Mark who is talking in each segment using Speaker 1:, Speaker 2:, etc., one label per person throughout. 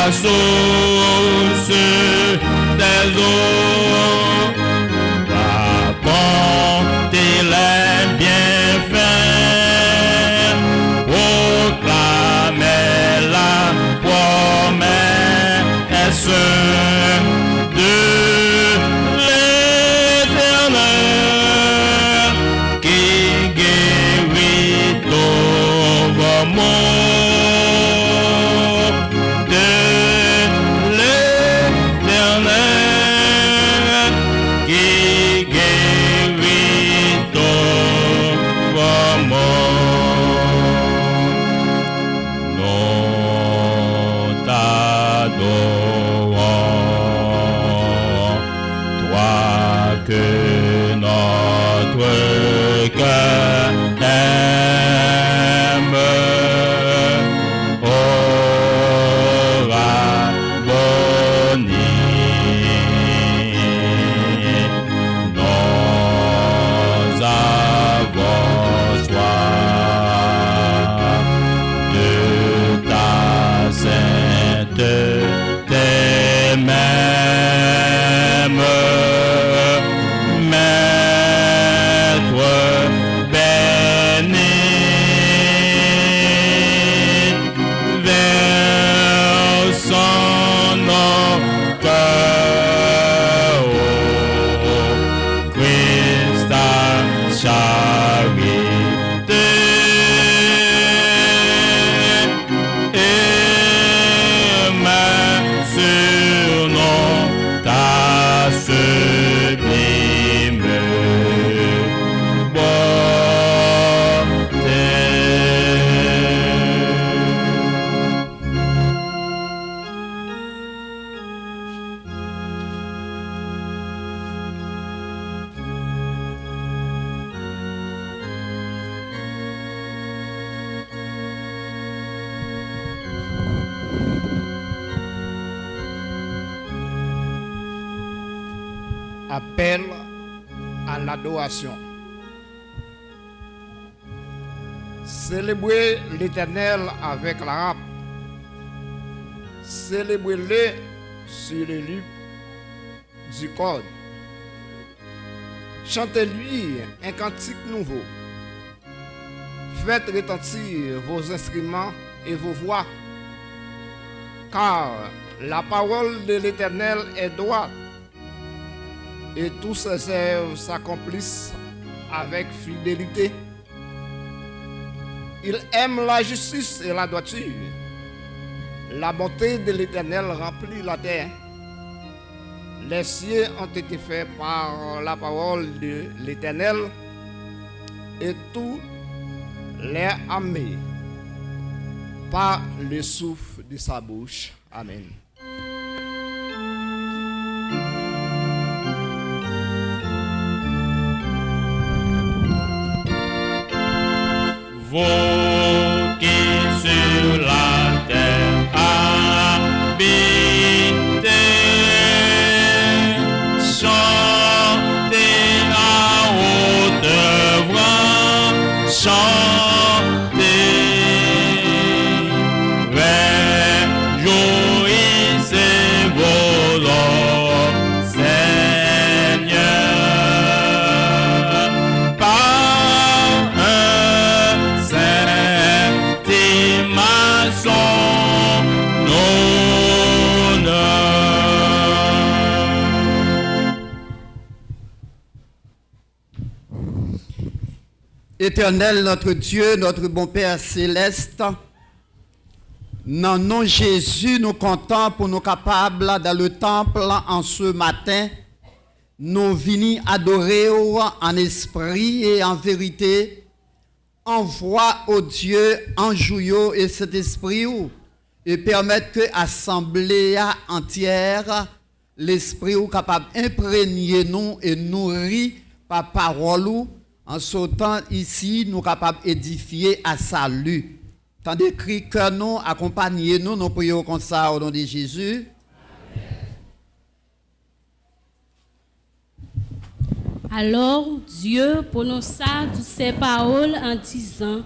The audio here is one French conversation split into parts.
Speaker 1: la source des eaux, raconter les bienfaits, proclamer la promesse de l'Éternel qui guérit tout monde.
Speaker 2: Appel à l'adoration. Célébrez l'Éternel avec la harpe. Célébrez-le sur les lieux du code. Chantez-lui un cantique nouveau. Faites retentir vos instruments et vos voix, car la parole de l'Éternel est droite, et tous ses œuvres s'accomplissent avec fidélité. Il aime la justice et la droiture. La bonté de l'Éternel remplit la terre. Les cieux ont été faits par la parole de l'Éternel, et tout les armées par le souffle de sa bouche. Amen.
Speaker 1: Vous qui sur la terre habitez, chantez à haute voix, chantez, réjouissez vos lords, Seigneur, par
Speaker 3: Éternel, notre Dieu, notre bon Père céleste, dans nom Jésus, nous comptons pour nous capables dans le temple en ce matin, nous venons adorer en esprit et en vérité. Envoie au Dieu en joyau et cet esprit et permettre que l'assemblée entière, l'esprit capable d'imprégner nous et nourrir par parole. En sautant ici, nous sommes capables d'édifier à salut. Tandis que nous accompagnez-nous, nous prions comme ça au nom de Jésus.
Speaker 4: Alors Dieu prononça toutes ces paroles en disant: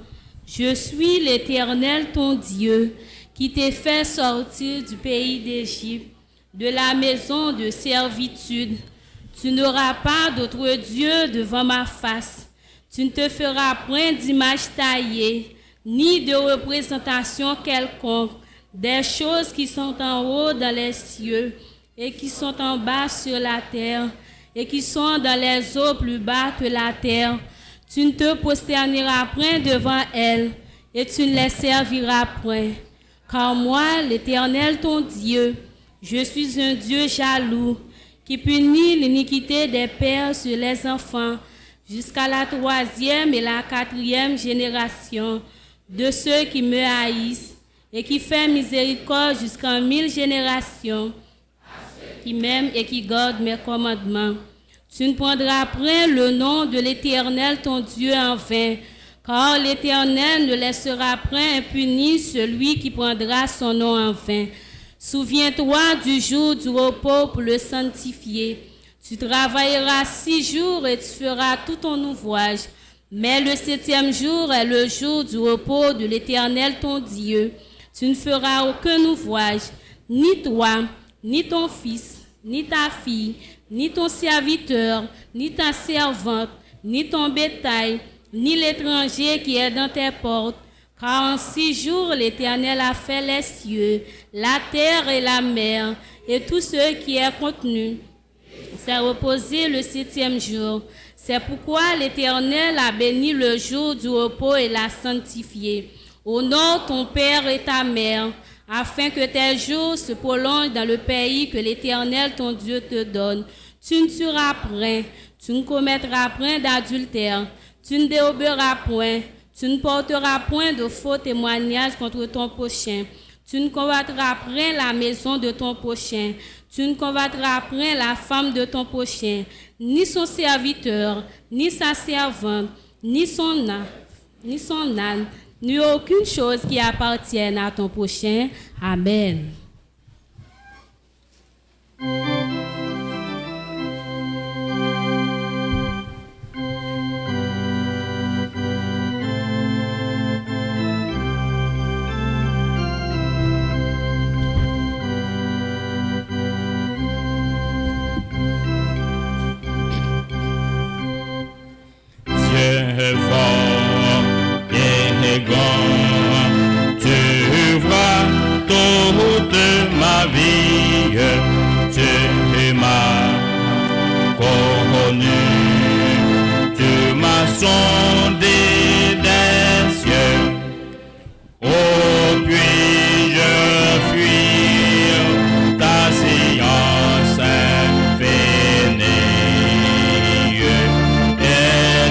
Speaker 4: Je suis l'Éternel ton Dieu, qui t'ai fait sortir du pays d'Égypte, de la maison de servitude. Tu n'auras pas d'autre Dieu devant ma face. Tu ne te feras point d'image taillée, ni de représentation quelconque, des choses qui sont en haut dans les cieux, et qui sont en bas sur la terre, et qui sont dans les eaux plus bas que la terre. Tu ne te prosterneras point devant elles, et tu ne les serviras point. Car moi, l'Éternel ton Dieu, je suis un Dieu jaloux, qui punit l'iniquité des pères sur les enfants, jusqu'à la 3e et la 4e génération de ceux qui me haïssent, et qui fait miséricorde jusqu'en 1000 générations, qui m'aiment et qui gardent mes commandements. Tu ne prendras point le nom de l'Éternel ton Dieu en vain, car l'Éternel ne laissera point impuni celui qui prendra son nom en vain. Souviens-toi du jour du repos pour le sanctifier. Tu travailleras 6 jours et tu feras tout ton ouvrage. Mais le 7e jour est le jour du repos de l'Éternel ton Dieu. Tu ne feras aucun ouvrage, ni toi, ni ton fils, ni ta fille, ni ton serviteur, ni ta servante, ni ton bétail, ni l'étranger qui est dans tes portes. Car en 6 jours, l'Éternel a fait les cieux, la terre et la mer, et tout ce qui est contenu. s'est reposé le 7e jour. C'est pourquoi l'Éternel a béni le jour du repos et l'a sanctifié. Honore ton père et ta mère, afin que tes jours se prolongent dans le pays que l'Éternel ton Dieu te donne. Tu ne tueras point, tu ne commettras point d'adultère, tu ne déroberas point, tu ne porteras point de faux témoignages contre ton prochain. Tu ne convoiteras point la maison de ton prochain. Tu ne convoiteras point la femme de ton prochain, ni son serviteur, ni sa servante, ni son âne, ni aucune chose qui appartienne à ton prochain. Amen.
Speaker 1: Dieu fort et grand, tu vois toute ma vie, tu m'as connu, tu m'as sondé des cieux. Oh, puis-je fuir ta science infinie,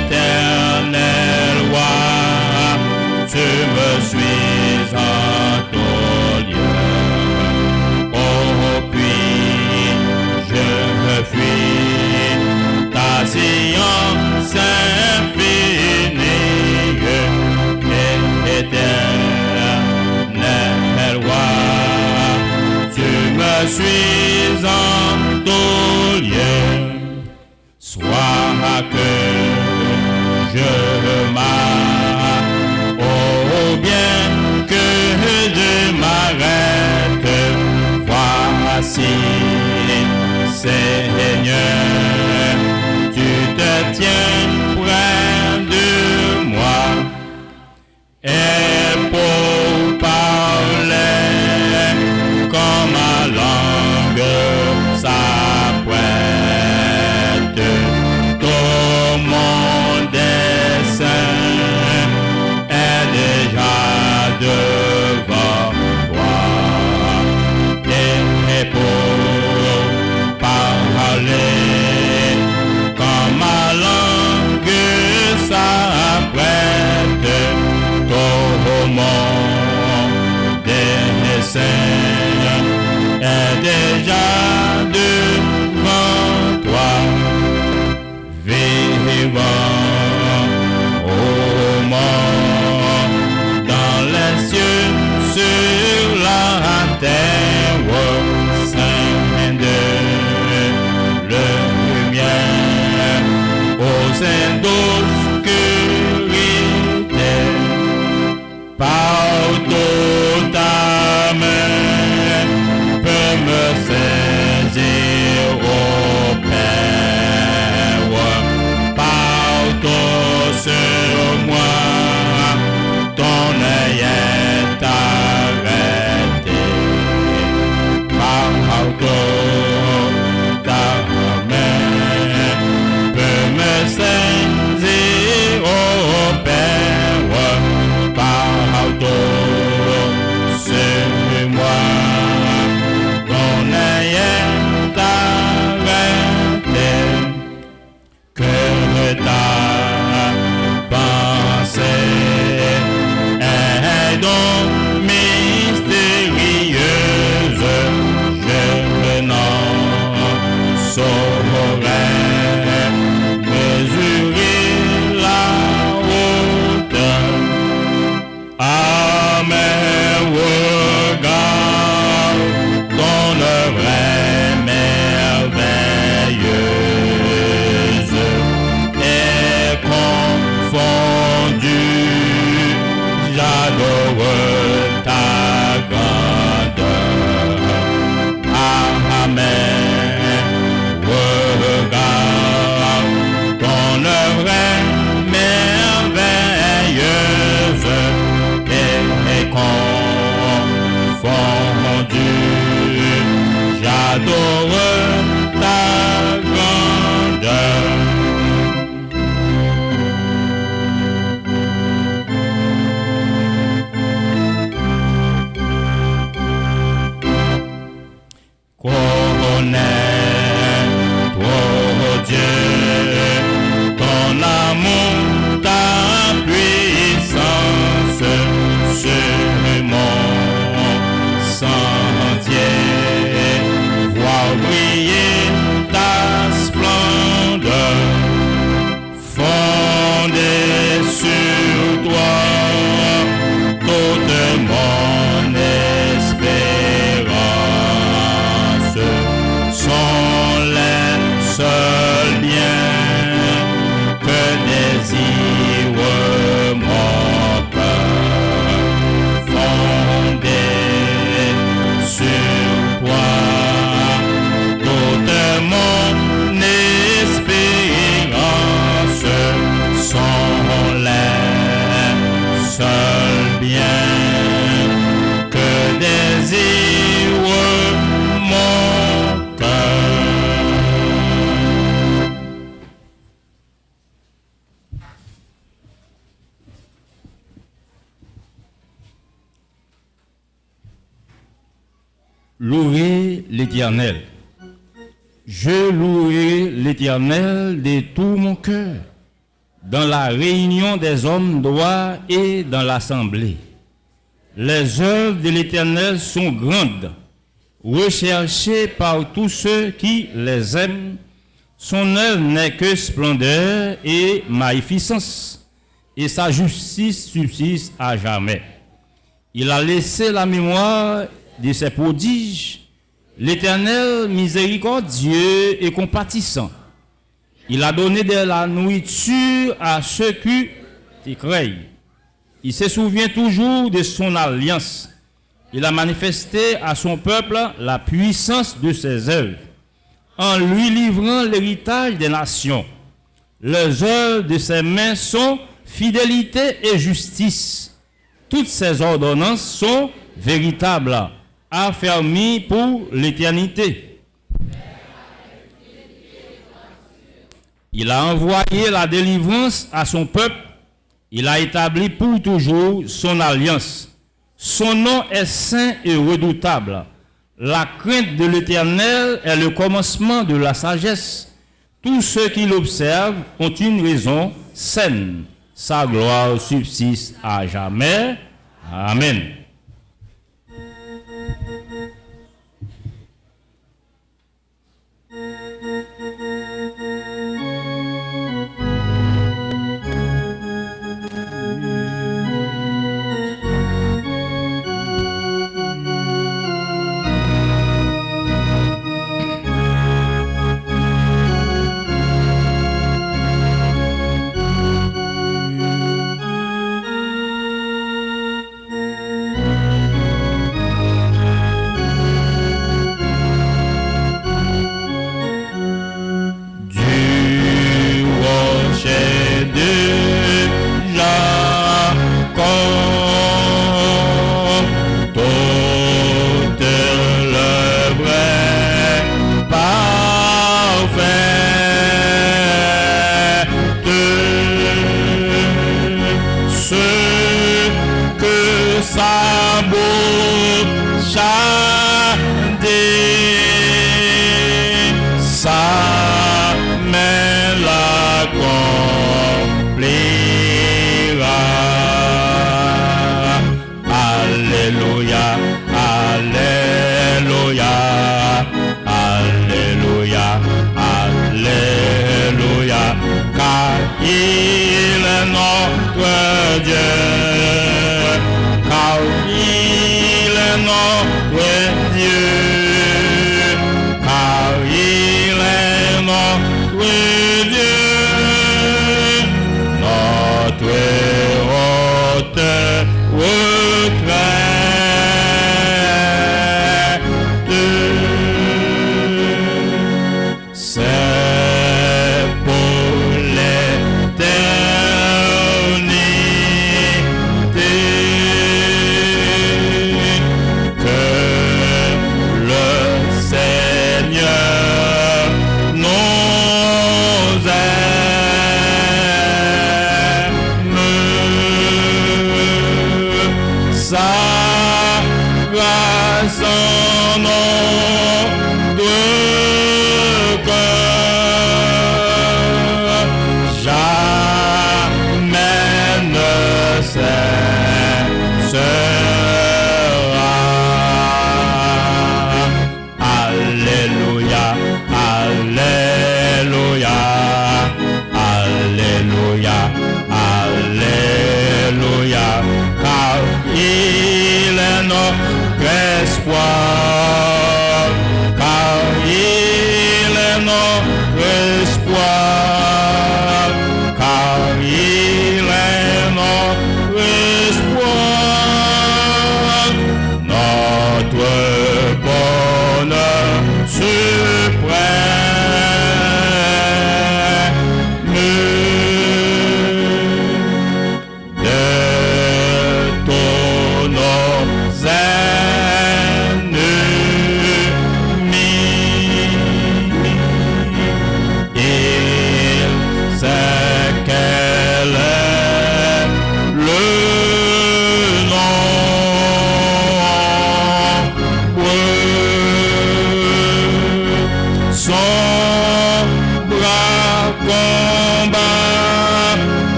Speaker 1: éternel roi, tu me suis en tout lieu. Oh, puis-je fuir ta science infinie, éternel roi, tu me suis en tout lieu. Soit que je m'arrête, oh bien que je m'arrête, voici, Seigneur, tu te tiens près de moi. Et pour parler comme ma langue s'apprête, tout mon dessein est déjà devant toi. Et pour parler comme ma langue j'adore ta grandeur. Connais-toi, Dieu, ton amour, ta puissance sur mon sentier. Voir briller ta splendeur, fondée sur toi, toute mon espérance sont les seuls biens que désire mon cœur, fondé sur toi, toute mon espérance sont les seuls biens que désire mon cœur. Louez l'Éternel. Je louerai l'Éternel de tout mon cœur, dans la réunion des hommes droits et dans l'assemblée. Les œuvres de l'Éternel sont grandes, recherchées par tous ceux qui les aiment. Son œuvre n'est que splendeur et magnificence, et sa justice subsiste à jamais. Il a laissé la mémoire de ses prodiges. L'Éternel miséricordieux et compatissant. Il a donné de la nourriture à ceux qui te craignent. Il se souvient toujours de son alliance. Il a manifesté à son peuple la puissance de ses œuvres, en lui livrant l'héritage des nations. Les œuvres de ses mains sont fidélité et justice. Toutes ses ordonnances sont véritables, affermies pour l'éternité. Il a envoyé la délivrance à son peuple. Il a établi pour toujours son alliance. Son nom est saint et redoutable. La crainte de l'Éternel est le commencement de la sagesse. Tous ceux qui l'observent ont une raison saine. Sa gloire subsiste à jamais. Amen.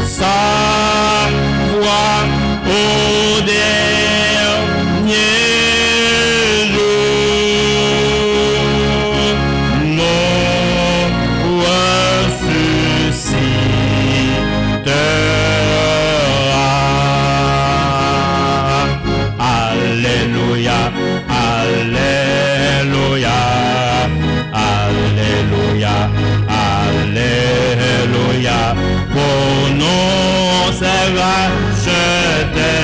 Speaker 1: sa voix au dernier jour nous ressuscitera. Alléluia, Alléluia, Alléluia, Alléluia. Pour nous c'est racheté,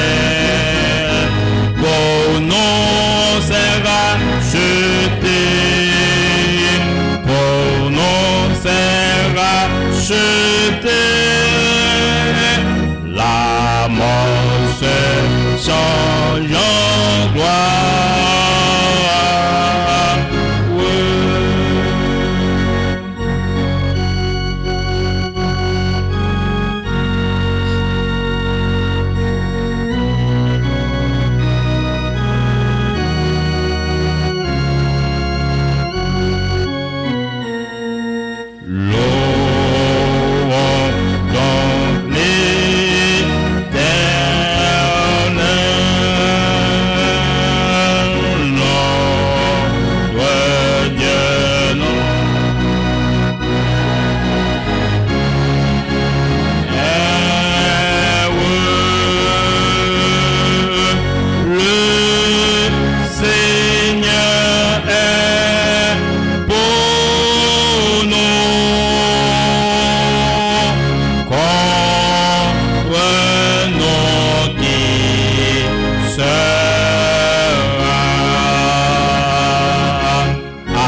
Speaker 1: pour nous c'est racheté, pour nous c'est racheté. La mort se change en gloire.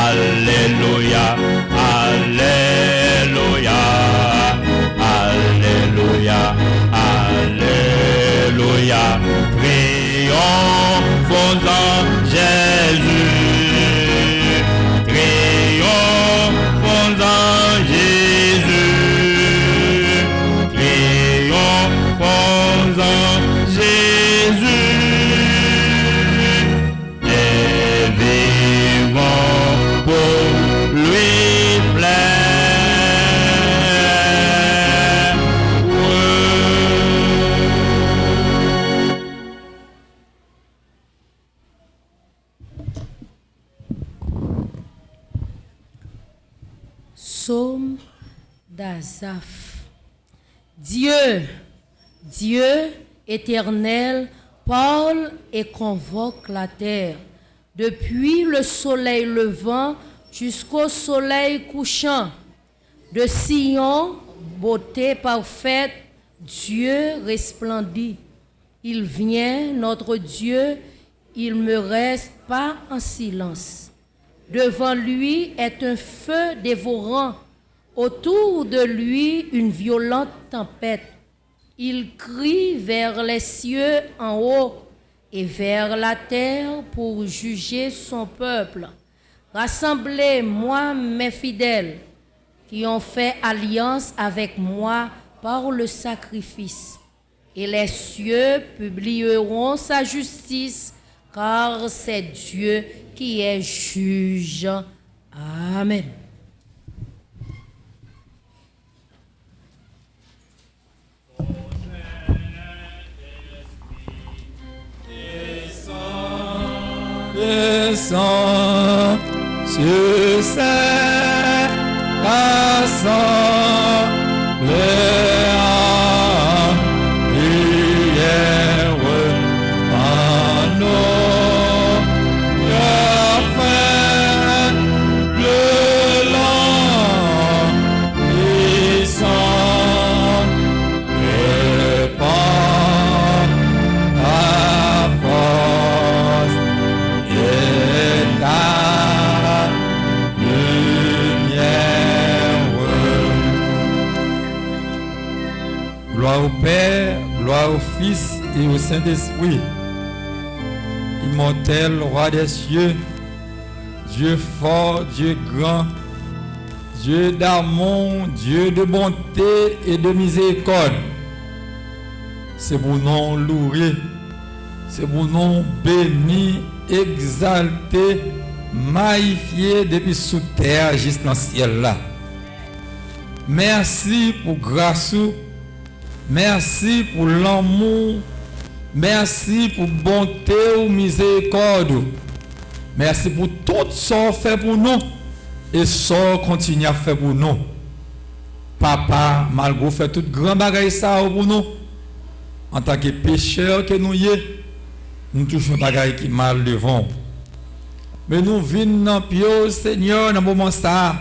Speaker 1: Alléluia, Alléluia, Alléluia, Alléluia. Triomphons en Jésus, triomphons en Jésus, triomphons en Jésus. Et vivons pour lui plaire.
Speaker 5: Psaume d'Asaph. Dieu, Dieu éternel, parle et convoque la terre. Depuis le soleil levant jusqu'au soleil couchant. De Sion, beauté parfaite, Dieu resplendit. Il vient, notre Dieu, il ne reste pas en silence. Devant lui est un feu dévorant, autour de lui une violente tempête. Il crie vers les cieux en haut et vers la terre pour juger son peuple. Rassemblez-moi, mes fidèles, qui ont fait alliance avec moi par le sacrifice. Et les cieux publieront sa justice, car c'est Dieu qui est juge. Amen.
Speaker 6: Descends sur ces rassemblés en prière en nos frères, le long puissant répand ta force et ta lumière. Gloire au Père, gloire au Fils et au Saint-Esprit. Immortel, roi des cieux, Dieu fort, Dieu grand, Dieu d'amour, Dieu de bonté et de miséricorde. C'est pour nous louer, c'est pour nous bénir, exalter magnifié depuis sous terre jusqu'à le ciel là. Merci pour grâce, merci pour l'amour, merci pour bonté ou miséricorde. Merci pour tout ce qu'on fait pour nous et ce qu'on continue à faire pour nous. Papa, malgré fait tout grand bagage ça pour nous, en tant que pécheurs que nous y est, nous touchons bagage qui mal devant. Mais nous venons dans le Seigneur dans le moment ça,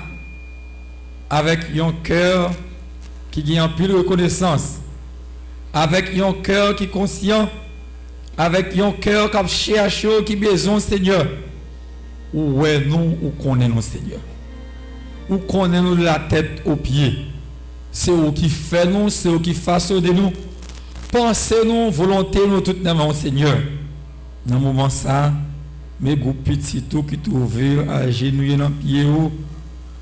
Speaker 6: avec un cœur qui a un pile de reconnaissance, avec un cœur qui est conscient, avec un cœur qui cherche, qui a besoin Seigneur. Où est nous, où connaissons Seigneur? Où connaissons de la tête aux pieds? C'est où qui fait nous, c'est où qui façonne de nous. Pensez-nous, volonté nous tout dans Seigneur. Dans le moment ça, mes groupes petits tout qui trouvent à genouiller dans le pied,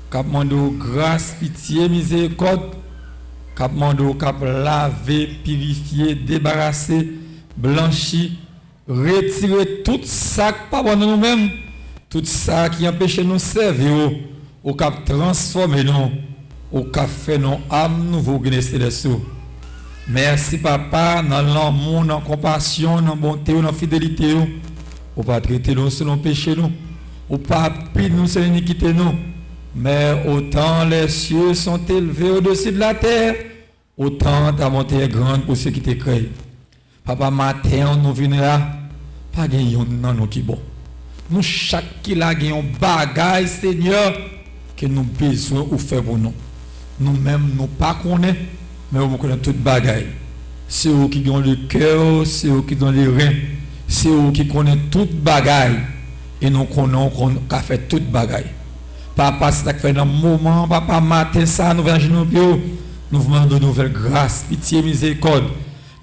Speaker 6: qui demandent grâce, pitié, miséricorde, qui demandent cap laver, purifier, débarrasser, blanchir, retirer tout ça qui pas bon nous-mêmes, tout ça qui empêche nous servir, au cap transformer nous, au cap faire nos âmes nouveau gagner des sous. Merci papa dans l'amour, dans la compassion, dans la bonté, dans la fidélité. Ou pas traiter nous selon péché nous. Ou pas pire nous selon iniquité nous. Mais autant les cieux sont élevés au-dessus de la terre, autant ta bonté est grande pour ceux qui te créent. Papa, matin, nous venons là, pas gagner dans nous qui bon. Nous, chaque qui a gagné un bagage, Seigneur, que nous besoin ou faire pour nous. Nous-mêmes, nous pas connaissons, mais nous connaissons toute bagaille. C'est eux qui ont le cœur, c'est eux qui ont les reins, c'est eux qui connaissent toute bagaille. Et nous connaissons qu'on a fait toute bagaille. Papa, c'est ça que fait dans le moment, papa, matin, ça, nous venons nous demandons de nouvelles grâces, pitié, miséricorde.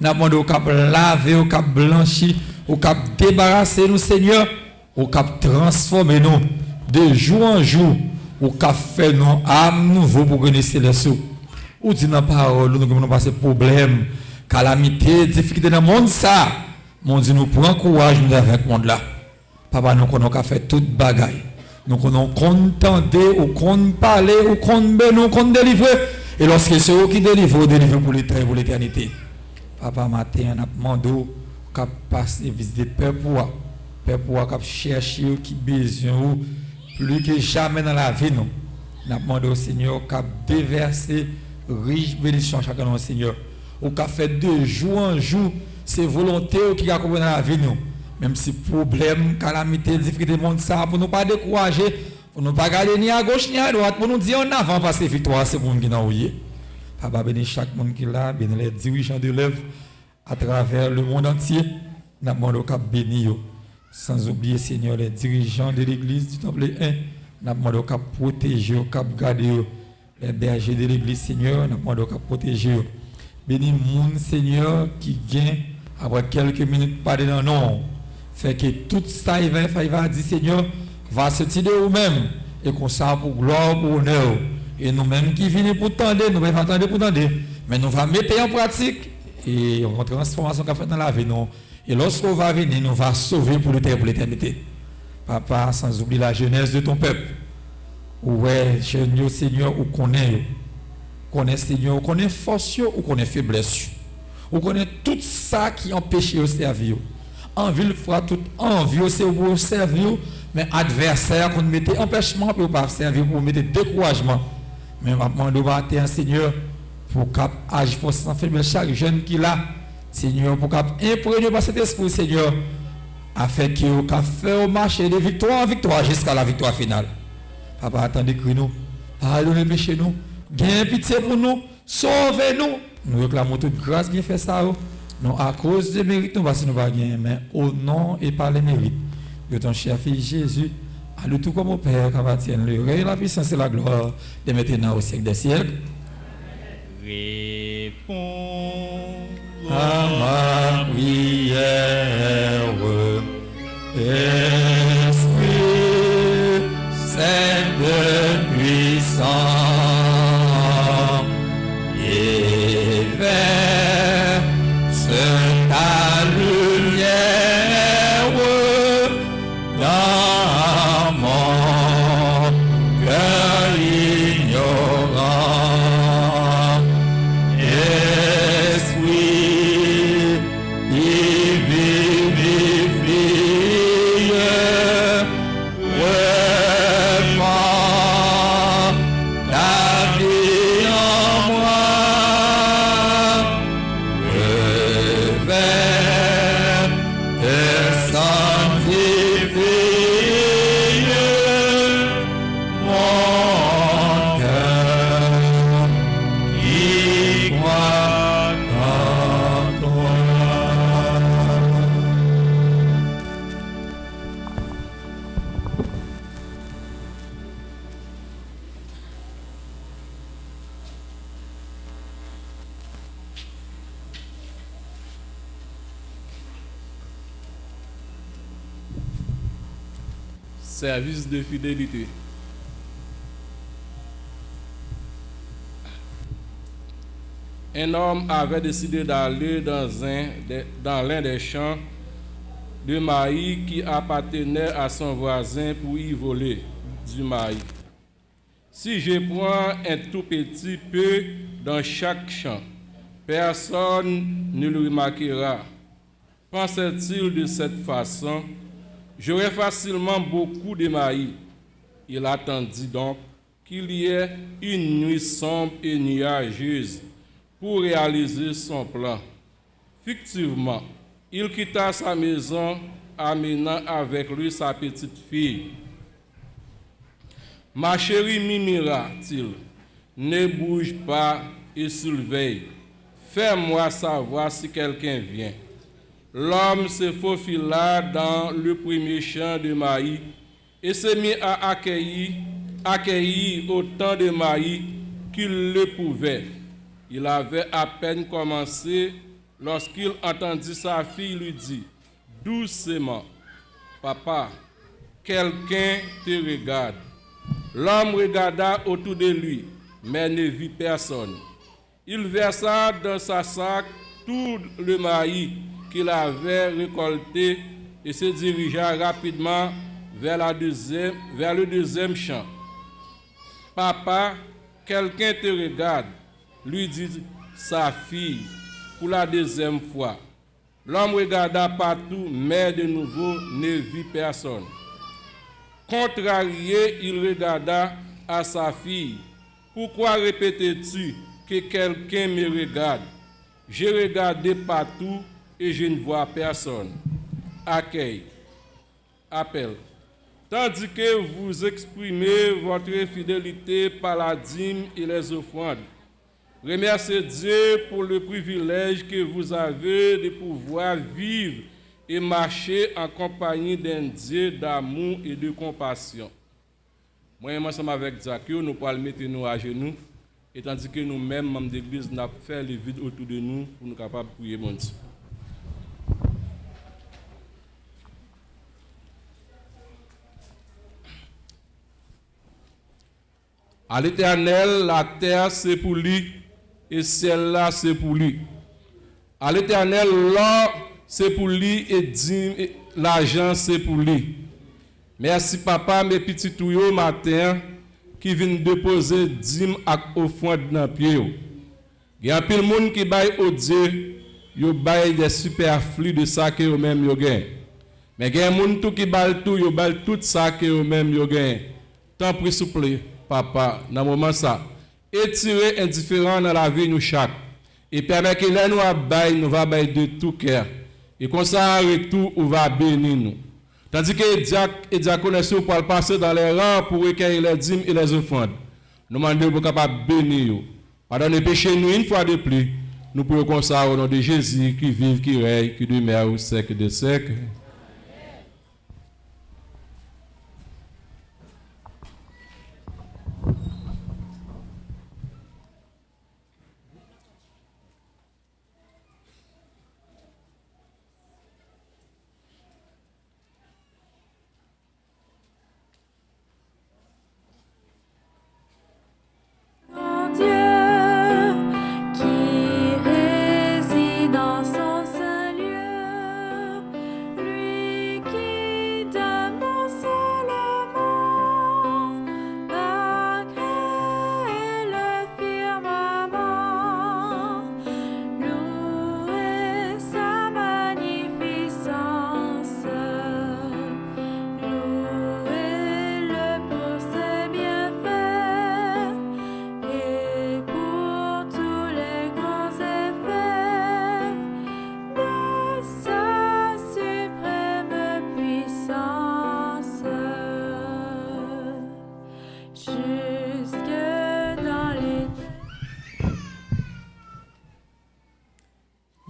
Speaker 6: Nous demandons au cap laver, au cap blanchir, au cap débarrasser nous, Seigneur, au cap transformer nous de jour en jour, au cap faire nous âme nouveau pour gagner les sous. Ou dit dans la parole, nous avons passé problème, calamité, difficulté dans le monde, ça. Mon Dieu, nous prenons courage avec le monde là. Papa, nous avons fait toute bagaille. Nous avons contenter, ou qu'on parler, ou qu'on bénir, ou qu'on délivrer. Et lorsque c'est eux qui délivrent, pour l'éternité. Papa, matin, on a demandé qu'à passer visiter Père pour qu'à chercher qui besoin plus que jamais dans la vie. Nous avons demandé au Seigneur qu'à déverser riche bénédiction chacun de nos Seigneur. Ou qu'à faire de jour en jour, c'est volonté qui a dans la vie. Nous. Même si problème, calamité, difficulté, monde ça, pour ne pas décourager, pour ne pas regarder ni à gauche ni à droite, pour nous dire en avant parce que victoire, c'est pour nous qui nous oublié. Papa, bénis chaque monde qui est là, bénis les dirigeants de l'œuvre à travers le monde entier. Nous demandons qu'à bénir, sans oublier, Seigneur, les dirigeants de l'église du Temple 1. Nous demandons qu'à protéger, qu'à garder les bergers de l'église, Seigneur. Nous demandons qu'à protéger. Bénis monde, Seigneur, qui vient après quelques minutes parler dans nous. Fait que tout ça, il va dire, Seigneur, va se tirer de vous-même. Et qu'on ça pour gloire, pour honneur. Et nous-mêmes qui venons pour tendre, nous allons attendre pour tendre. Mais nous allons mettre en pratique. Et on va transformation qu'on fait dans la vie. Nous. Et lorsqu'on va venir, nous allons sauver pour l'éternité. Papa, sans oublier la jeunesse de ton peuple. Ouais, Seigneur, où connaît. Connaît Seigneur, où connaît force, où connaît faiblesse. Où connaît tout ça qui empêche de servir. Envie fera toute envie c'est pour servir, mais adversaire qu'on mettait empêchement pour pas servir, pour mettre découragement. Mais maintenant, nous allons Seigneur, pour qu'il agisse pour s'en faire chaque jeune qui l'a, Seigneur, pour qu'il imprégné par cet esprit, Seigneur, afin qu'il fait au marché de victoire en victoire jusqu'à la victoire finale. Papa, attendez que nous, pardonnez les péchés nous, gagnez pitié pour nous, sauvez-nous. Nous réclamons toute grâce, bien fait ça. Non, à cause des mérites, nous ne pas gagner, mais au nom et par les mérites de ton cher fils Jésus, à le tout comme au Père, qu'appartient le règne, la puissance et la gloire, de maintenant au siècle des siècles.
Speaker 1: Réponds
Speaker 6: à ma prière, Esprit Saint de puissant, et vers ta lumière dans mon
Speaker 7: service de fidélité. Un homme avait décidé d'aller dans l'un des champs de maïs qui appartenait à son voisin pour y voler du maïs. Si je prends un tout petit peu dans chaque champ, personne ne le remarquera. Pensait-il de cette façon, j'aurai facilement beaucoup de maïs. Il attendit donc qu'il y ait une nuit sombre et nuageuse pour réaliser son plan. Fictivement, il quitta sa maison, amenant avec lui sa petite fille. « Ma chérie, murmura-t-il, ne bouge pas et surveille. Fais-moi savoir si quelqu'un vient. » L'homme se faufila dans le premier champ de maïs et se mit à accueillir autant de maïs qu'il le pouvait. Il avait à peine commencé lorsqu'il entendit sa fille lui dire doucement, « Papa, quelqu'un te regarde. » L'homme regarda autour de lui, mais ne vit personne. Il versa dans sa sac tout le maïs qu'il avait récolté et se dirigea rapidement vers le deuxième champ. « Papa, quelqu'un te regarde, » lui dit sa fille pour la deuxième fois. L'homme regarda partout, mais de nouveau ne vit personne. Contrarié, il regarda à sa fille. « Pourquoi répètes-tu que quelqu'un me regarde? J'ai regardé partout et je ne vois personne. » Accueil. Appel. Tandis que vous exprimez votre fidélité par la dîme et les offrandes, remerciez Dieu pour le privilège que vous avez de pouvoir vivre et marcher en compagnie d'un Dieu d'amour et de compassion. Moi, ensemble avec Zakio, nous pourrons mettre nous à genoux, et tandis que nous-mêmes, membres d'église, nous avons fait le vide autour de nous pour nous capables de prier mon Dieu. À l'Éternel, la terre c'est pour lui, et celle-là c'est pour lui. À l'Éternel, l'or c'est pour lui, et l'argent c'est pour lui. Merci papa, mes petits tuyaux matin qui viennent déposer dîme et offrande dans pied. Il y a plein de monde qui baille au Dieu, yo baille des superflus de ça que eux même yo gagne. Mais il y a monde tout qui baille tout, yo baille tout ça que eux même yo gagne. Tant pis s'il vous plaît, papa, dans moment ça, étirer indifférent dans la vie nous chaque et permettre que là nous va bailler de tout cœur. Et comme ça, en retour, on va bénir nous. Tandis que les diaconesses pour passer dans les rangs pour recueillir les dîmes et les offrandes. Nous demandons pour capable bénir. Pardonnez péché nous une fois de plus. Nous pouvons comme ça au nom de Jésus qui vive, qui règne, qui demeure au siècle des siècles.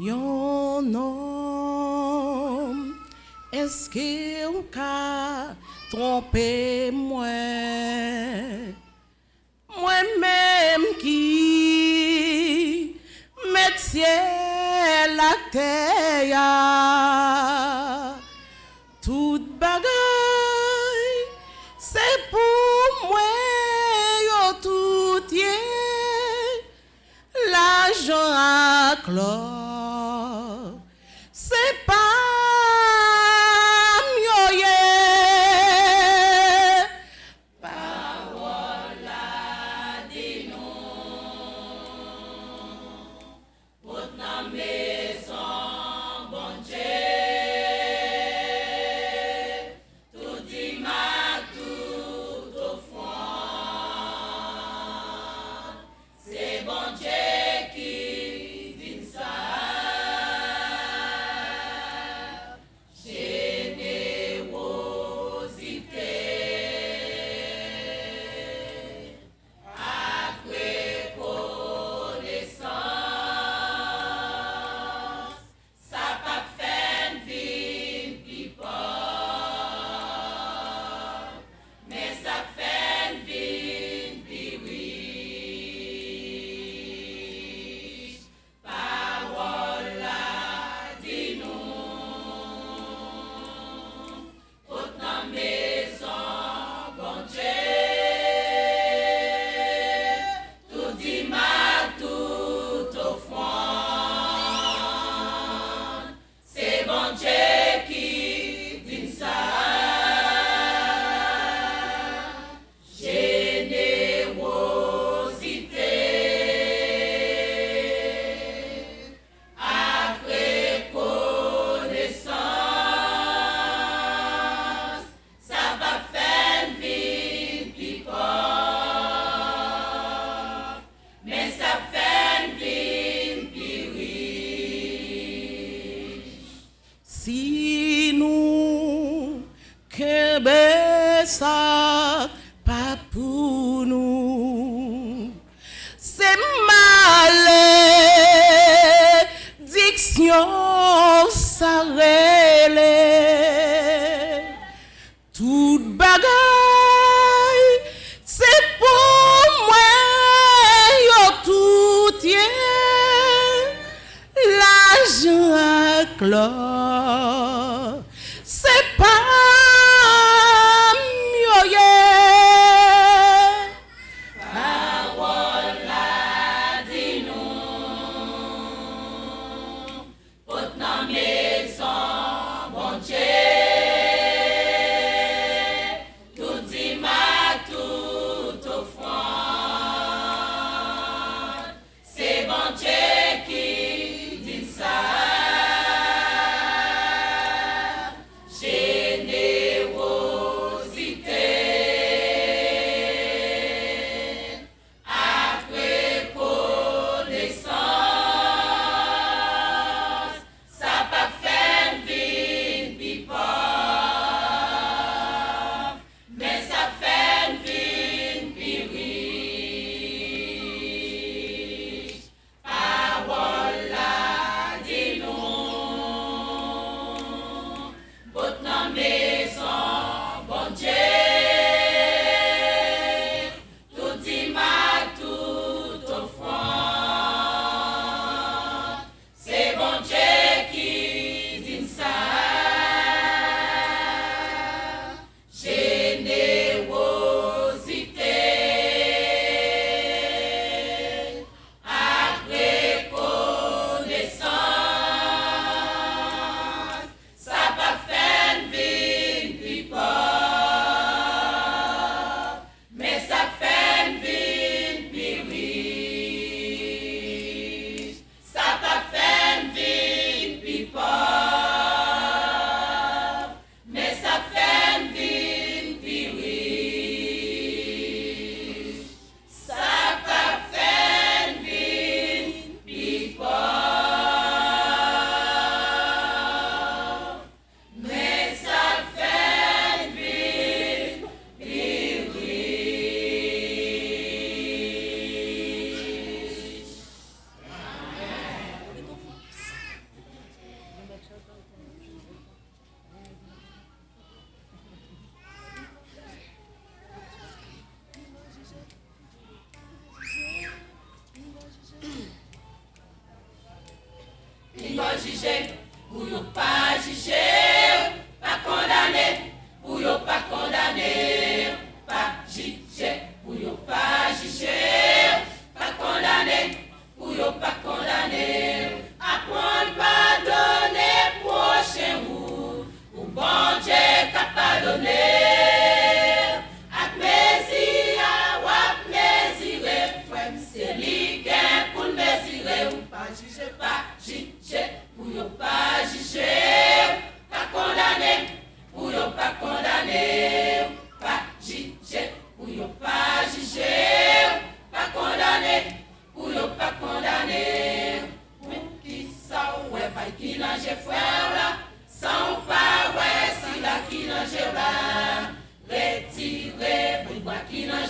Speaker 8: Yon homme, est-ce qu'il a trompé moi? Moi-même qui métier la terre, toute bagaille là, c'est pas mieux. Parole la dit non, pour ta maison, bon Dieu, tout dit ma tout au fond, c'est bon Dieu qui vit ça.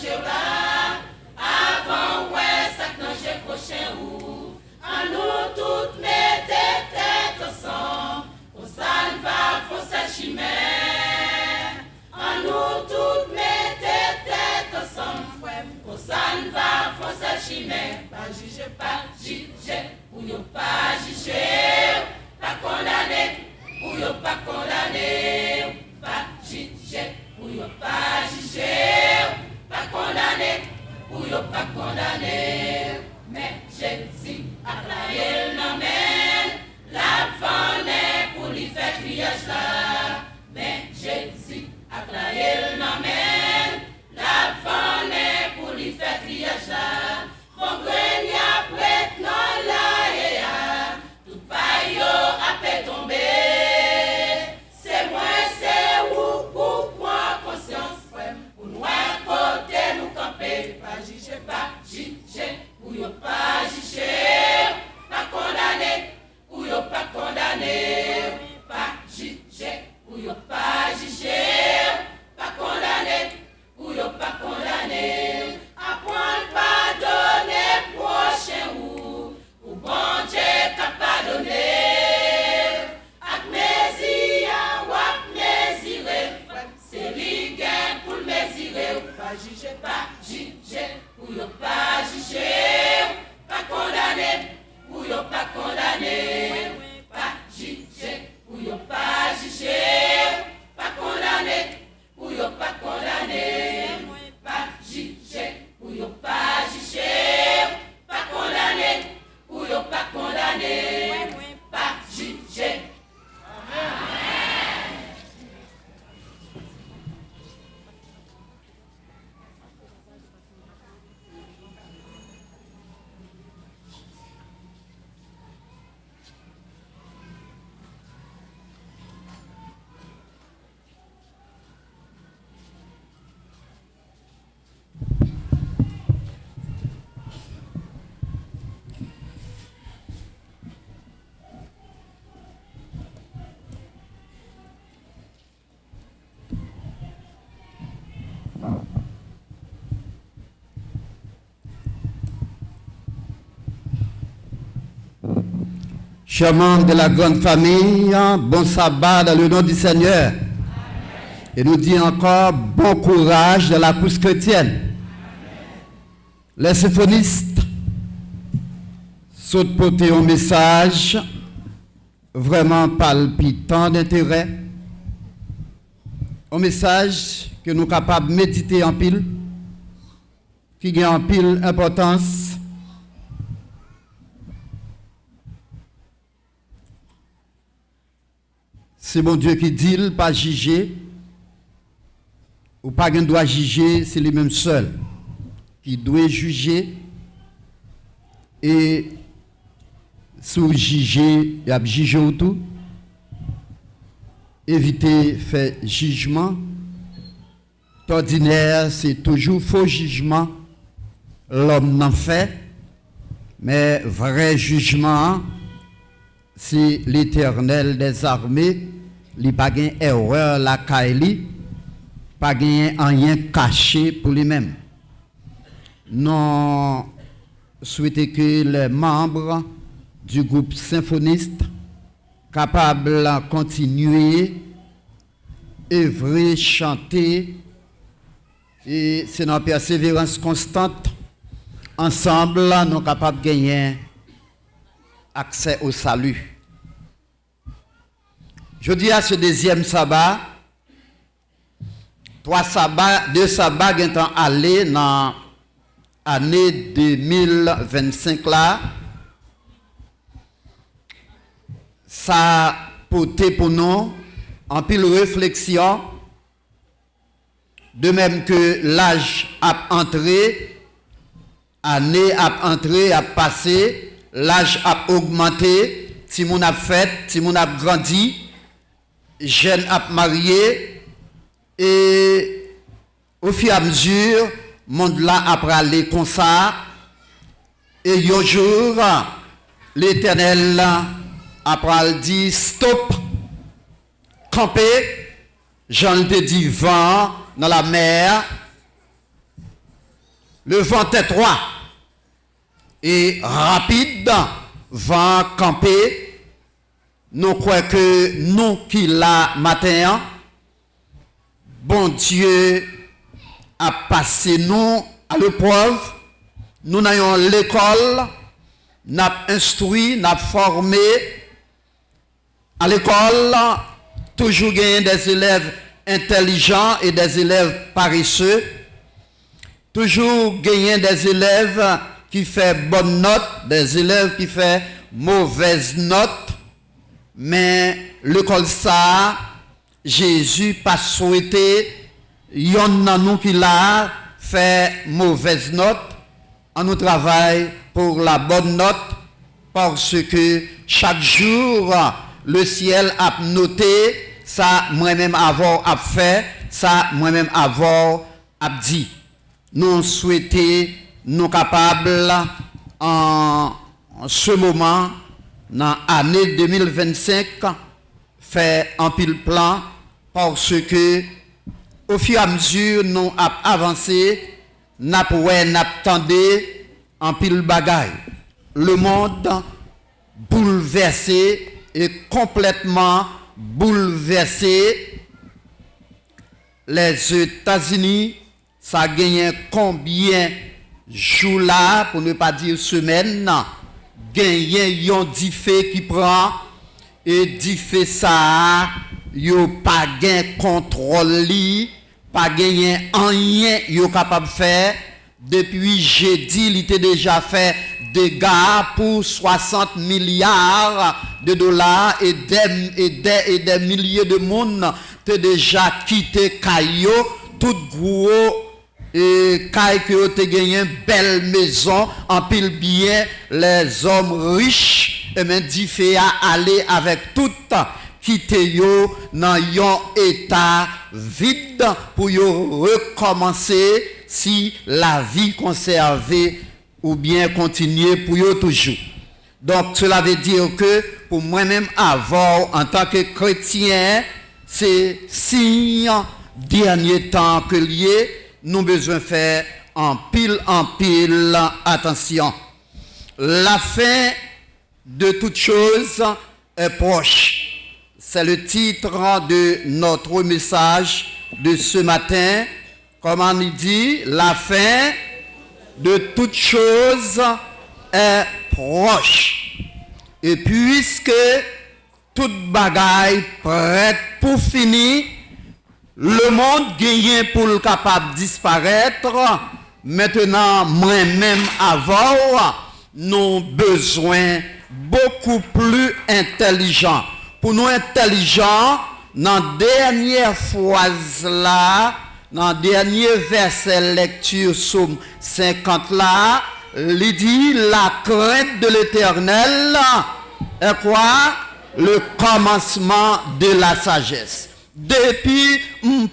Speaker 8: jeu là, avant ouais, ça que j'ai prochain ou, à nous toutes mettez tête ensemble, au ça va, faut sa chimère, à nous toutes mettez tête ensemble, au ça va, faut sa chimère, pas juger, ou yo pas juger, pas condamné, ou yo pas condamné, pas juger, ou yo pas juger, pas condamné, ou yo pas condamné, mais Jésus a claé l'amène, la vanne pour lui faire criage là, mais Jésus a claé l'amène, la vanne pour lui faire criage là, mon grenier après non là et là, tout paille a fait tomber, c'est moi c'est où pour prendre conscience, pour nous à côté nous camper, pas juger, ou yo pas juger, pas condamné, ou yo pas condamné, pas juger, ou yo pas juger, pas condamné, ou yo pas condamné, apprendre pardonner prochain ou bon Dieu qu'a pardonné, ak messia ou ak mesire, c'est lui gain pour mesurer, pas juger, ou yo pas juger, pas condamné, ou yo pas condamné, pas juger, ou yo pas juger, pas condamné, ou yo pas condamné, pas juger, ou yo pas juger, pas condamné, ou yo pas condamné, pas juger.
Speaker 3: Chers membres de la grande famille, bon sabbat dans le nom du Seigneur. Amen. Et nous disons encore bon courage dans la course chrétienne. Amen. Les symphonistes sautent porter un message vraiment palpitant d'intérêt. Un message que nous sommes capables de méditer en pile, qui a en pile importance. C'est mon Dieu qui dit, pas juger, ou pas qu'il doit juger, c'est lui-même seul qui doit juger. Et sous juger, il y a juger tout. Éviter faire jugement. D'ordinaire, c'est toujours faux jugement. L'homme n'en fait, mais vrai jugement, c'est l'Éternel des armées. Il n'y a pas d'erreur la Kaili, pas de rien caché pour lui-même. Nous souhaitons que les membres du groupe symphoniste capables de continuer, œuvrer, chanter, et c'est notre persévérance constante. Ensemble, nous sommes capables de gagner accès au salut. Je dis à ce deuxième sabbat, 2 sabbats qui sont allés dans l'année 2025 là, ça a porté pour nous en pile réflexion, de même que l'âge a entré, année a entré, a passé, l'âge a augmenté, si mon a fait, si mon a grandi, jeune a marié, et au fur et à mesure, monde là a aller comme ça, et un jour, l'Éternel a dit stop, camper, j'en te dit vent dans la mer, Le vent étroit et rapide, vent campé. Nous croyons que nous qui la matin, bon Dieu a passé nous à l'épreuve. Nous n'ayons l'école, n'a instruit, n'a formé. À l'école, toujours gagné des élèves intelligents et des élèves paresseux. Toujours gagné des élèves qui font bonnes notes, des élèves qui font mauvaises notes. Mais l'école ça, Jésus pas souhaité, il y en a nous qui l'a fait mauvaise note. On nous travaille pour la bonne note parce que chaque jour, le ciel a noté, ça moi-même avoir a fait, ça moi-même avoir a dit. Nous souhaitons, nous capables en ce moment, dans l'année 2025, faire un pile plan parce que au fur et à mesure nous avons avancé, nous attendé en pile bagaille. Le monde bouleversé et complètement bouleversé. Les États-Unis, ça a gagné combien de jours là, pour ne pas dire semaines, gagné un diffé qui prend et diffé ça, yo pas gain contrôle li, pas gagné rien yo capable faire. Depuis jeudi, il était déjà fait dégâts pour 60 milliards de dollars et des milliers de monde te déjà quitté Caillou, tout gros et Caillou qui ont gagné belle maison, en pile bien, les hommes riches, et même dit fait aller avec tout quitter yo dans un état vide pour yo recommencer si la vie conservée ou bien continuer pour yo toujours. Donc cela veut dire que pour moi-même avoir en tant que chrétien, c'est signe dernier temps que lié, nous besoin faire en pile attention. La fin de toute chose est proche. C'est le titre de notre message de ce matin. Comment il dit? La fin de toute chose est proche. Et puisque toute bagaille prête pour finir, le monde gagne pour le capable de disparaître. Maintenant, moi-même avant, nous besoin beaucoup plus intelligents. Pour nous intelligents, dans la dernière phrase là, dans le dernier verset lecture Somme 50 là, il dit la crainte de l'Éternel est quoi? Le commencement de la sagesse. Depuis,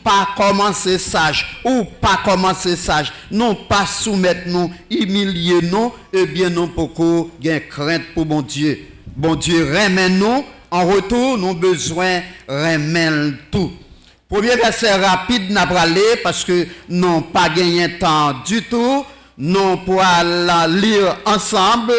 Speaker 3: pas commencer sage, ou pas commencer sage, non pas soumettre nous, humilier nous, et bien non beaucoup gain crainte pour bon Dieu. Bon Dieu remet nous, en retour, nous besoin remettre tout. Premier verset rapide n'a pas aller parce que non pas gagné temps du tout, non pour la lire ensemble.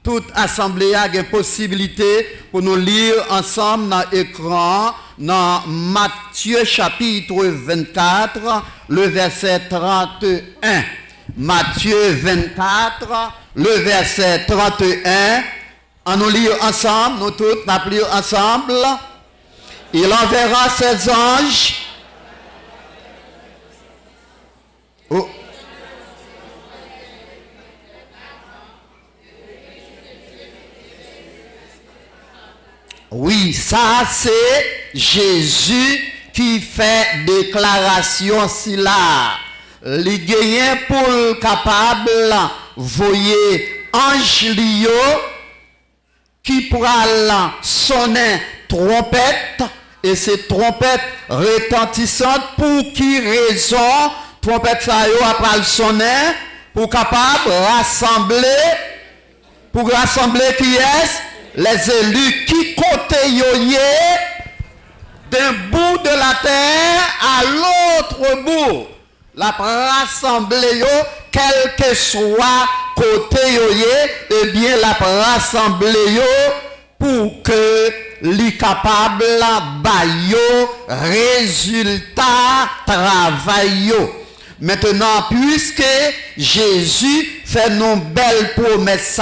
Speaker 3: Toute assemblée a une possibilité pour nous lire ensemble dans l'écran, dans Matthieu chapitre 24, le verset 31. Matthieu 24, le verset 31. On nous lire ensemble, nous tous nous lire ensemble. Il enverra ses anges. Oh. Oui, ça c'est Jésus qui fait déclaration si là. Les gagnants pour capable voyer ange lio qui pourra sonner trompette et ces trompettes retentissantes pour qui raison trompette ça yo après sonner pour capable rassembler qui est les élus qui côté yoyé d'un bout de la terre à l'autre bout. la rassemblée yo, quel que soit côté yo yé, eh bien la rassemblée yo pour que li capable ba yo résultat travail yo. Maintenant, puisque Jésus fait nos belles promesses,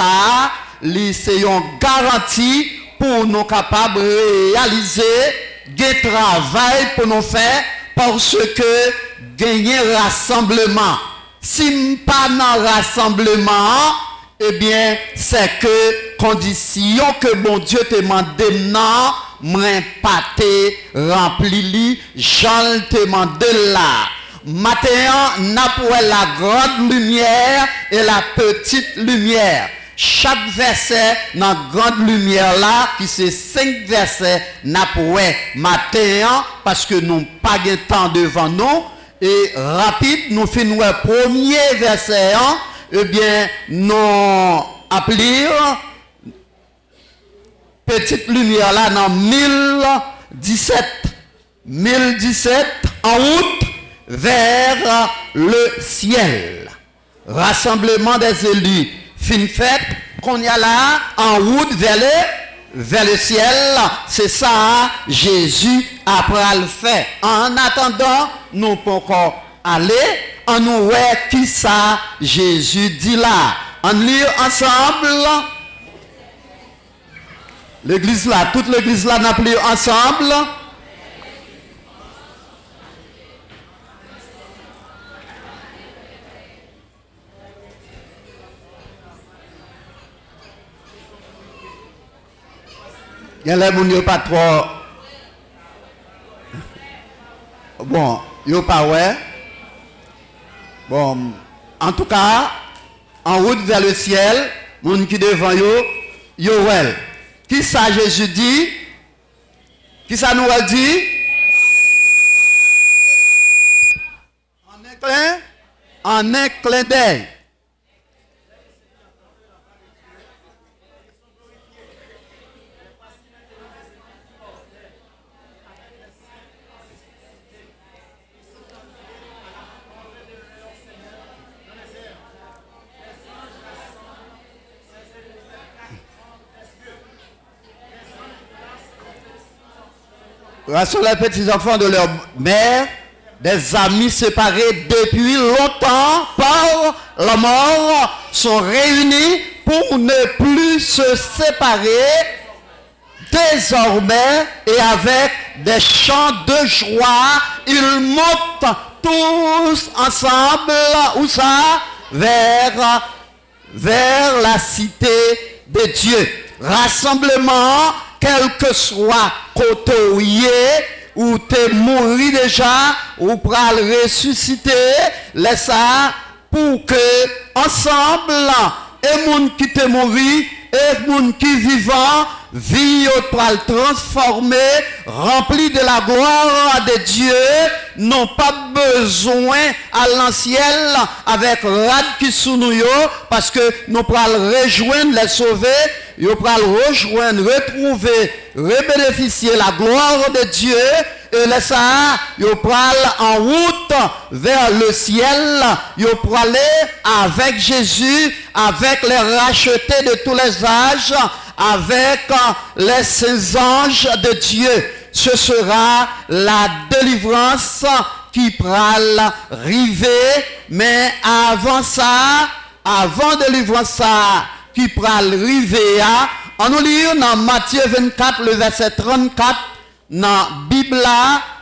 Speaker 3: c'est une garantie pour nous capables de réaliser des travail pour nous faire parce que gagner rassemblement. Si pas dans rassemblement, eh bien, c'est que condition que bon Dieu te demande non, moi pas te rempli li, Jean te demande là. Matin, n'a pas la grande lumière et la petite lumière. Chaque verset dans la grande lumière là, qui c'est 5 versets, n'a pas matin, parce que nous n'avons pas de temps devant nous. Et rapide, nous finissons le premier verset, eh bien, nous appelons petite lumière là dans 1017. 1017 en route vers le ciel. Rassemblement des élus. Fin fête, qu'on y a là, en route vers le ciel. C'est ça, Jésus après le fait. En attendant, nous pouvons aller, en nous voit qui ça, Jésus dit là. On lit ensemble. L'église là, toute l'église là, n'a plus ensemble. Il y a les gens qui pas trop. Bon, yo pas ouais. Bon, en tout cas, en route vers le ciel, moun qui devant yo ouais. Qui ça Jésus dit? Qui ça nous a dit? En un clin d'œil. Rassemble les petits-enfants de leur mère, des amis séparés depuis longtemps par la mort, sont réunis pour ne plus se séparer désormais et avec des chants de joie, ils montent tous ensemble, où ça? Vers la cité de Dieu. Rassemblement, quel que soit côté ou t'es mort déjà, ou pral ressusciter, laisse ça pour que ensemble, et moun qui t'est mort, et moun qui vivant, vie pral transformer, rempli de la gloire de Dieu, n'ont pas besoin à l'anciel avec rad qui sous nous, parce que nous pral rejoindre les sauver, nous pral rejoindre, retrouver, rebénéficier la gloire de Dieu, et là ça, nous pral en route vers le ciel, nous pral aller avec Jésus, avec les rachetés de tous les âges, avec les saints anges de Dieu. Ce sera la délivrance qui pral river, mais avant ça, avant délivrance ça, qui pral river, on nous lit dans Matthieu 24, le verset 34, dans la Bible,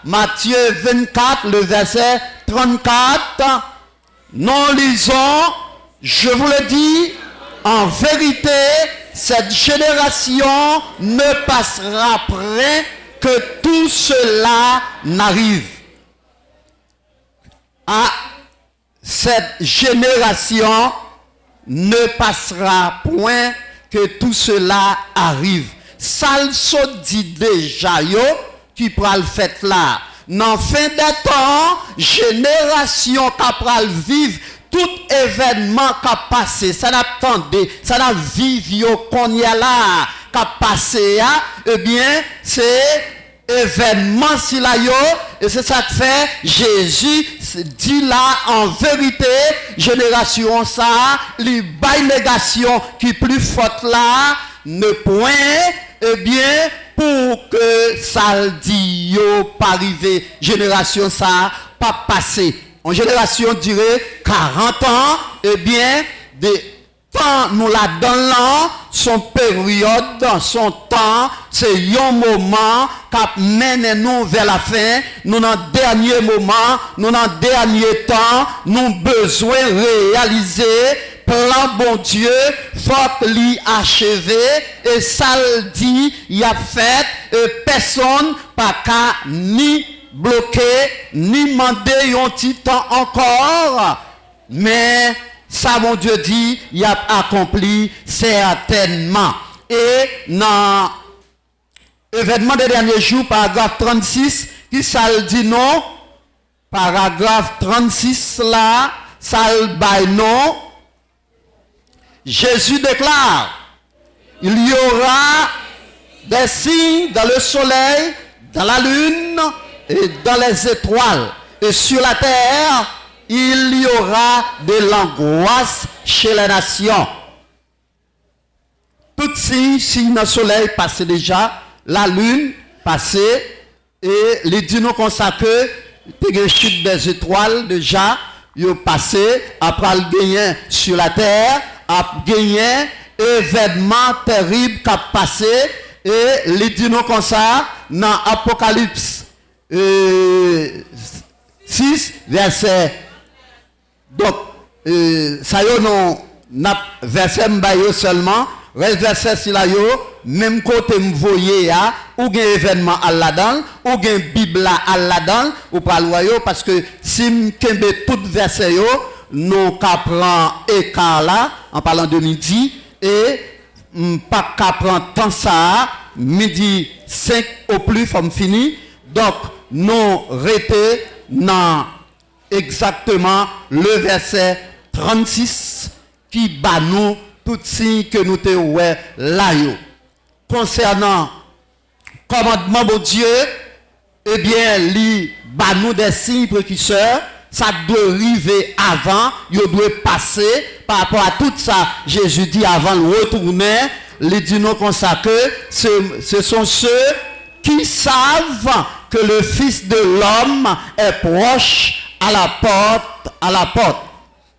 Speaker 3: Matthieu 24, le verset 34, nous lisons, je vous le dis, en vérité, cette génération ne passera après que tout cela n'arrive. À cette génération ne passera point que tout cela arrive. Ça le dit déjà yo qui pral fait là. Dans fin des temps, génération qui pral vivre tout événement qui a passé, ça n'attendait, ça n'a vécu qu'on y a là, qui a passé, eh bien, c'est événement si là yo, et c'est ça que fait Jésus dit là en vérité génération ça li bail négation qui plus forte là ne point eh bien pour que ça le dit yo pas arriver génération ça pas passer en génération dirait 40 ans eh bien des temps nous la donnons son période, son temps, c'est un moment qui mène nous vers la fin. Nous dans le dernier moment, nous dans le dernier temps, nous besoin réaliser plan bon Dieu, faut l'y achever et ça le dit, il a fait et personne pas qu'à ni bloquer ni demander un petit temps encore, mais ça, mon Dieu dit, il a accompli certainement. Et dans l'événement des derniers jours, paragraphe 36, qui ça le dit non? Paragraphe 36 là, ça le bail non. Jésus déclare, il y aura des signes dans le soleil, dans la lune et dans les étoiles. Et sur la terre, il y aura de l'angoisse chez les nations. Tout signe dans le soleil passé déjà, la lune passé, et les dit nous comme ça que les chutes des étoiles déjà, ils ont passé, après le gagner sur la terre, après gagner événement terrible qui a passé, et les dit nous comme ça dans Apocalypse 6, verset. Donc, ça y est, non, verset m'bayo seulement, reste verset si la yo, même côté m'voyer ya, ou gen événement à la-dedans, ou gen Bible à la-dedans, ou pas loyo, parce que si m'kembe tout verset yo, nous qu'apprend écart là, en parlant de midi, et pas qu'apprend tant ça, midi 5 au plus, comme fini, donc, nous rete dans exactement le verset 36 qui bat nous tout signe que nous te ouais là yo. Concernant commandement de Dieu, eh bien, li bat nous des signes précurseurs, ça doit arriver avant, il doit passer par rapport à tout ça. Jésus dit avant le retourner, les dit nous comme ça que ce sont ceux qui savent que le Fils de l'homme est proche à la porte.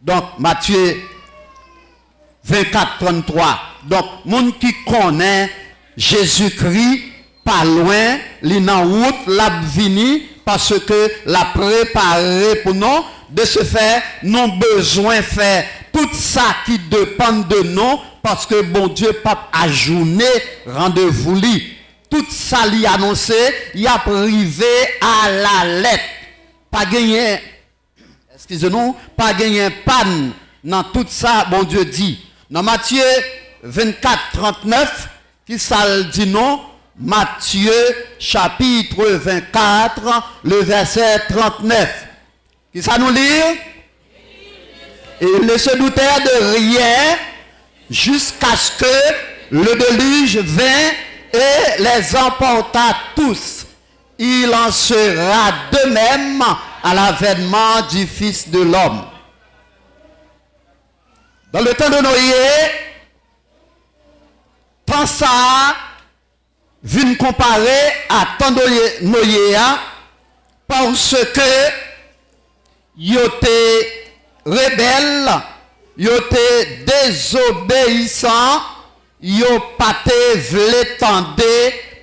Speaker 3: Donc, Matthieu 24, 33. Donc, monde qui connaît Jésus-Christ, pas loin, li nan route, la vini, parce que la préparé pour nous, de ce fait, nous besoin faire tout ça qui dépend de nous, parce que bon Dieu, pas ajourné rendez-vous li. Tout ça li annoncé, il a privé à la lettre. Pas gagné, excusez-nous, pas gagné panne dans tout ça, bon Dieu dit. Dans Matthieu 24, 39, qui ça dit non? Matthieu chapitre 24, le verset 39. Qui ça nous lit? Et ils ne se doutèrent de rien jusqu'à ce que le déluge vint et les emporta tous. Il en sera de même à l'avènement du Fils de l'homme. Dans le temps de Noé, tant ça vient comparer à tant de Noé parce que il était rebelle, il était désobéissant, il pas voulu tendre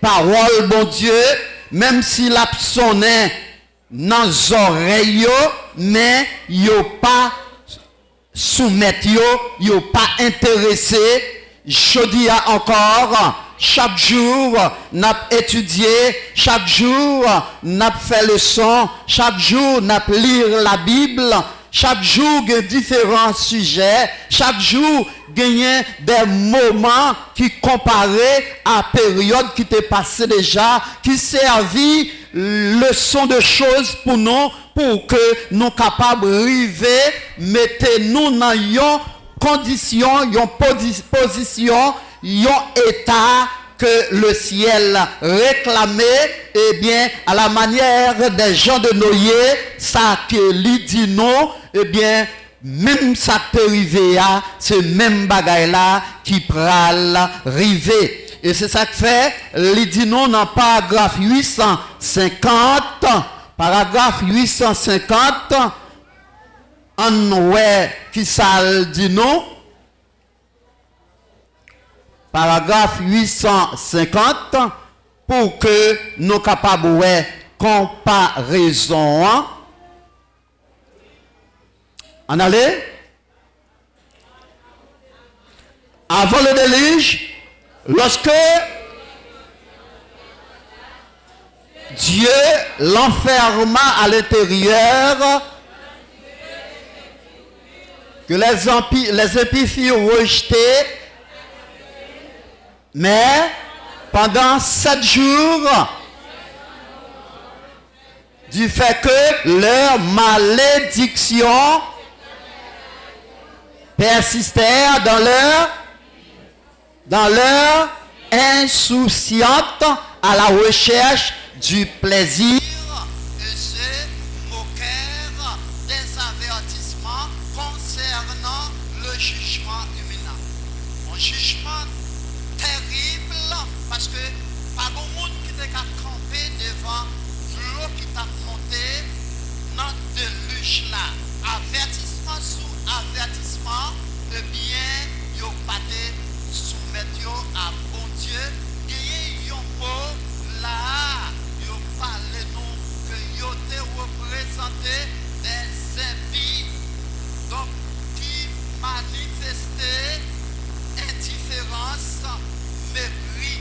Speaker 3: parole bon Dieu, même s'il a sonné dans les oreilles, mais il pas soumettre, il pas intéressé. Je dis encore, chaque jour, n'a étudié, chaque jour, n'a fait leçon, chaque jour, n'a lire la Bible, chaque jour, il y a différents sujets, chaque jour, il y a des moments qui comparaient à la période qui t'est passée déjà, qui servent leçon de choses pour nous, pour que nous capables d'arriver, mettez-nous dans une condition, une position, un état que le ciel réclamait, eh bien, à la manière des gens de Noé, ça que lui dit non, eh bien, même ça peut arriver, c'est même bagaille là qui pral river. Et c'est ça que fait, il dit non dans paragraphe 850, paragraphe 850, on ouais qui ça dit non. Paragraphe 850, pour que nous capables de comparaison. En allez? Avant le déluge, lorsque Dieu l'enferma à l'intérieur, que les impies furent rejetés, mais pendant 7 jours, du fait que leur malédiction persistèrent dans leur insouciante à la recherche du plaisir et se moquèrent des avertissements concernant le jugement imminent. Un jugement terrible parce que pas bon monde qui était campé devant l'eau qui t'a monté dans déluge là. Avertissement sous avertissement, eh bien, yo pas de soumettre à bon Dieu. Et yon mot là, yo parle nous que yo te représenté des impies, donc qui manifestaient indifférence, mépris.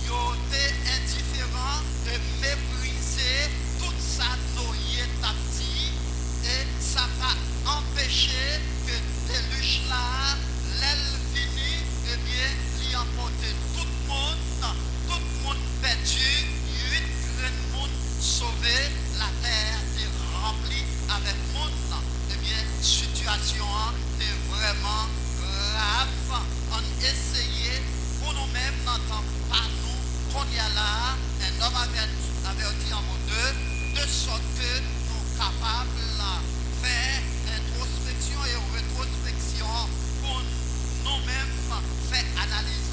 Speaker 3: Yo te indifférent et méprisé tout ça noyé tati et ça va empêcher que déluge là, l'aile finie, eh bien, l'y emporter tout le monde perdu, 8 grands monde sauvé, la terre est remplie avec monde. Eh bien, situation est vraiment grave. On essayait pour nous-mêmes n'entendre pas nous qu'on y a là, un homme averti en mot de sorte que nous sommes capables de faire introspection et rétrospection pour nous-mêmes faire analyse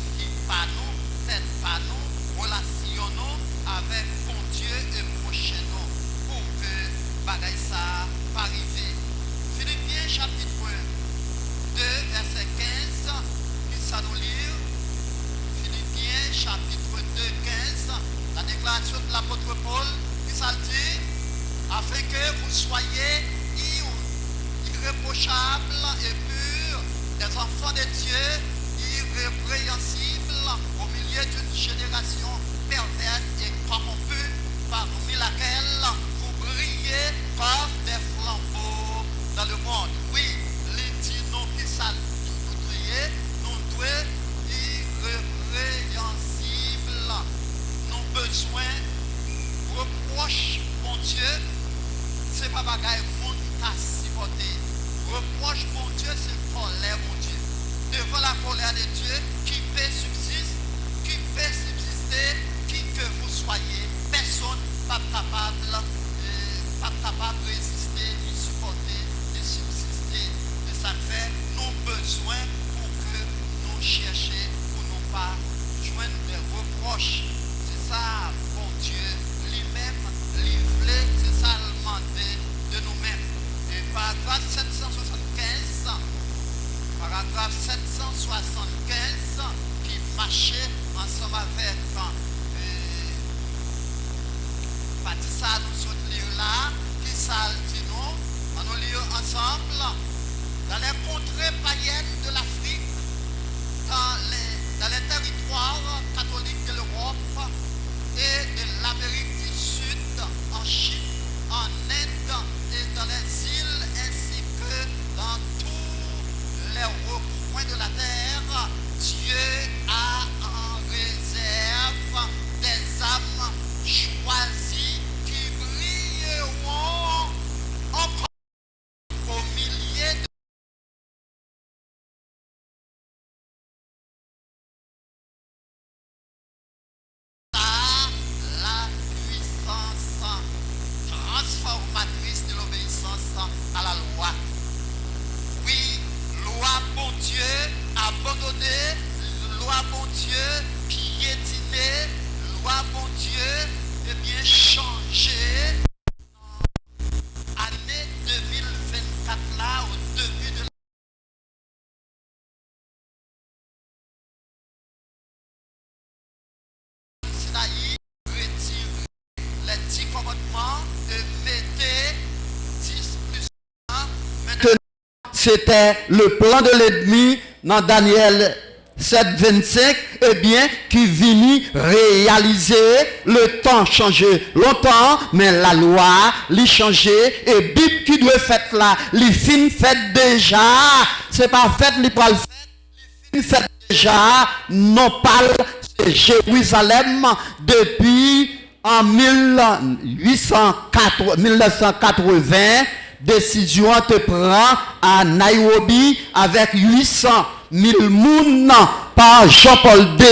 Speaker 3: par nous, tête par nous, relationnons avec bon Dieu et prochain nous pour que bagaille ça pas arriver. Philippiens chapitre 2 verset 15, qui ça nous lire. Philippiens chapitre 2 15, la déclaration de l'apôtre Paul, qui ça dit, afin que vous soyez irréprochables et purs, des enfants de Dieu, irrépréhensibles au milieu d'une génération perverse et corrompue, parmi laquelle vous brillez comme des flambeaux dans le monde. Oui, les dit nous qui ça nous briller, nous devons irrépréhensibles, nous besoin reproche mon Dieu, c'est pas bagaille monde à supporter. Reproche mon Dieu, c'est colère mon Dieu. Devant la colère de Dieu, qui peut subsister, qui que vous soyez, personne pas capable de résister, ni supporter, ni subsister. Et ça fait nos besoins pour que nous cherchions, pour nous pas joindre des reproches. C'est ça, bon Dieu, lui-même, livré, c'est ça le mandat de nous-mêmes. Et paragraphe 775 qui marchait ensemble avec Patissa, nous sommes lire là, qui dit nous, on nous lire ensemble dans les contrées païennes de l'Afrique, dans les territoires catholiques de l'Europe et de l'Amérique du Sud, en Chine, en Inde et dans les îles ainsi que dans tous les recoins de la terre, Dieu a en réserve des âmes choisies qui brilleront encore au milieu de changer année 2024 là, au début de Sinaï, retirez les 10 commandements et mettez 10 plus 1. Maintenant, c'était le plan de l'ennemi dans Daniel 7, 25, eh bien, qui vient réaliser, le temps changé longtemps, mais la loi, l'y changé, et Bible qui doit faire là, l'y fin fait déjà, c'est pas fait, l'y pas le fait, l'y fait déjà, non pas, c'est Jérusalem, depuis en 1980, décision te prend à Nairobi avec 800 000 moun par Jean-Paul II.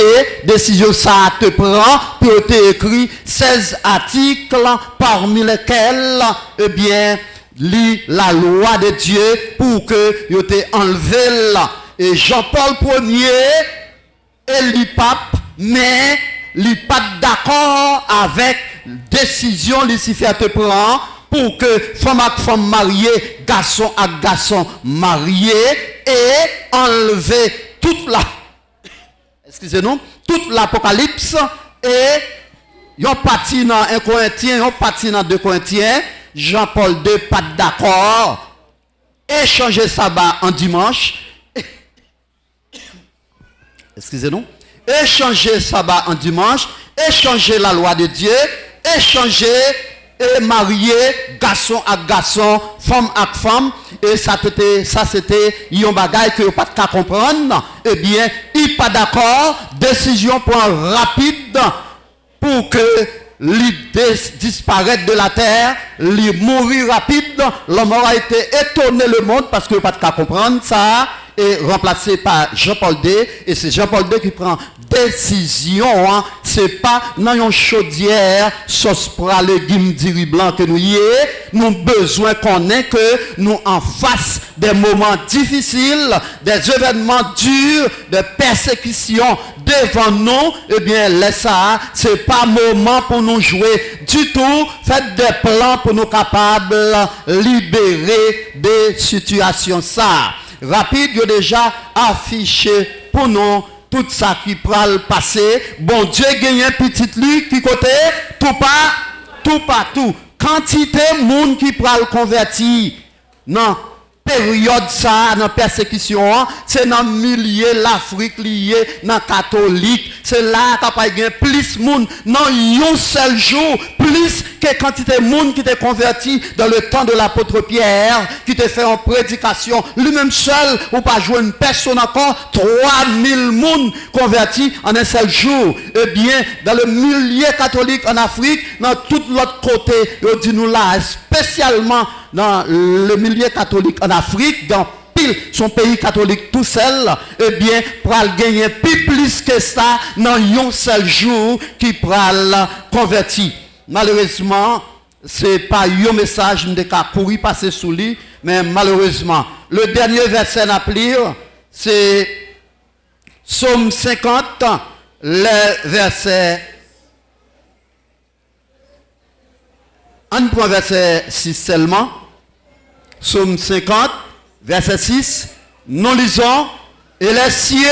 Speaker 3: Décision ça te prend pour te écrit 16 articles parmi lesquels, eh bien, lit la loi de Dieu pour que yo te enlevé là. Et Jean-Paul Ier et le pape, mais il pas d'accord avec décision Lucifer te prend pour que femme avec femme mariée, garçon avec garçon marié, et enlever toute la, excusez-nous, toute l'apocalypse, et yon parti dans 1 Corinthiens, yon parti dans 2 Corinthiens, Jean-Paul II pas d'accord, échanger sabbat en dimanche, excusez-nous, échanger sabbat en dimanche, échanger la loi de Dieu, échanger et marier garçon à garçon, femme à femme, et ça c'était un bagage que pas qu'à comprendre. Eh bien, il pas d'accord, décision prend rapide pour que l'idée disparaisse de la terre, lui mourir rapide. L'homme aura été étonné le monde parce que pas qu'à comprendre ça, et remplacé par Jean-Paul II, et c'est Jean-Paul II qui prend décision, hein. C'est pas dans une chaudière sauce prale guimdiri blanc que nous y est, nous besoin qu'on ait que nous en face des moments difficiles, des événements durs, de persécution devant nous, eh bien laisse ça, c'est pas moment pour nous jouer du tout, faites des plans pour nous capables libérer des situations ça. Rapide, il a déjà affiché pour nous tout ça qui pourra le passer. Bon Dieu gagne un petit lui qui côté, tout partout. Quantité de monde qui pourra le convertir. Non. Période ça, dans persécution, c'est dans milieu l'Afrique lié, dans catholique, c'est là qu'il y a plus de monde, non, un seul jour, plus que quantité de monde qui t'est converti dans le temps de l'apôtre Pierre, qui te fait en prédication, lui-même seul, ou pas jouer une personne encore, 3000 monde convertis en un seul jour. Eh bien, dans le milieu catholique en Afrique, dans tout l'autre côté, on dit nous là, spécialement dans le milieu catholique en Afrique, dans pile son pays catholique tout seul, eh bien, pral gagner plus que ça dans un seul jour qui pral converti. Malheureusement, c'est pas un message de cas courir passer sous lui, mais malheureusement, le dernier verset à lire, c'est Psaume 50, le verset. On prend verset 6 seulement. Psaume 50, verset 6. Nous lisons. Et les cieux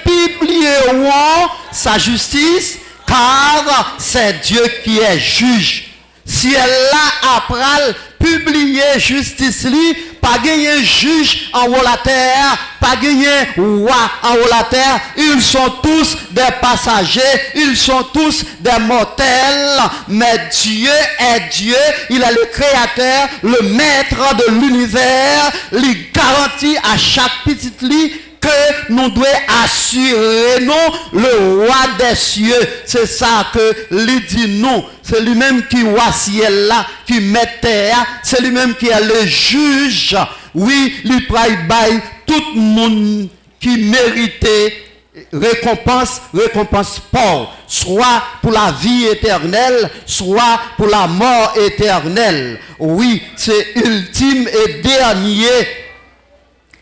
Speaker 3: publieront sa justice, car c'est Dieu qui est juge. Si elle a après publier justice li, pas gagner juge en haut la terre, pas gagner roi en haut la terre, ils sont tous des passagers, ils sont tous des mortels, mais Dieu est Dieu, il est le créateur, le maître de l'univers, il garantit à chaque petite lit que nous devons assurer nous le roi des cieux. C'est ça que lui dit nous. C'est lui-même qui roi ciel là, qui met terre. C'est lui-même qui est le juge. Oui, lui bail tout le monde qui méritait récompense pour, soit pour la vie éternelle, soit pour la mort éternelle. Oui, c'est ultime et dernier.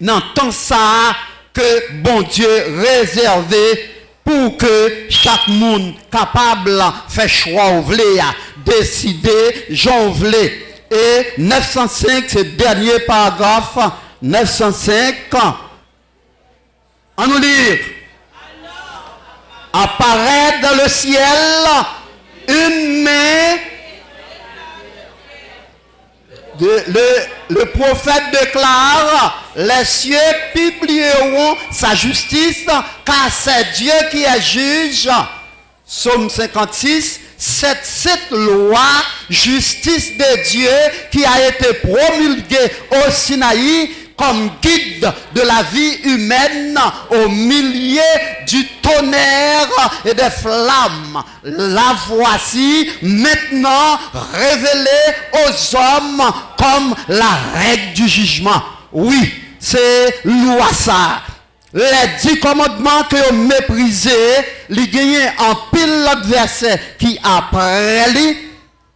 Speaker 3: N'entend ça que bon Dieu réservé pour que chaque monde capable fait choix ouvrir. décider, j'en voulais. Et 905, c'est le dernier paragraphe. 905. On nous lire. Apparaît dans le ciel une main. Le prophète déclare, les cieux publieront sa justice, car c'est Dieu qui est juge. Psaume 56, cette loi, justice de Dieu, qui a été promulguée au Sinaï comme guide de la vie humaine au milieu du tonnerre et des flammes. La voici maintenant révélée aux hommes comme la règle du jugement. Oui, c'est loi ça. Les 10 commandements que vous méprisez, les gagnez en pile l'autre verset qui après lui,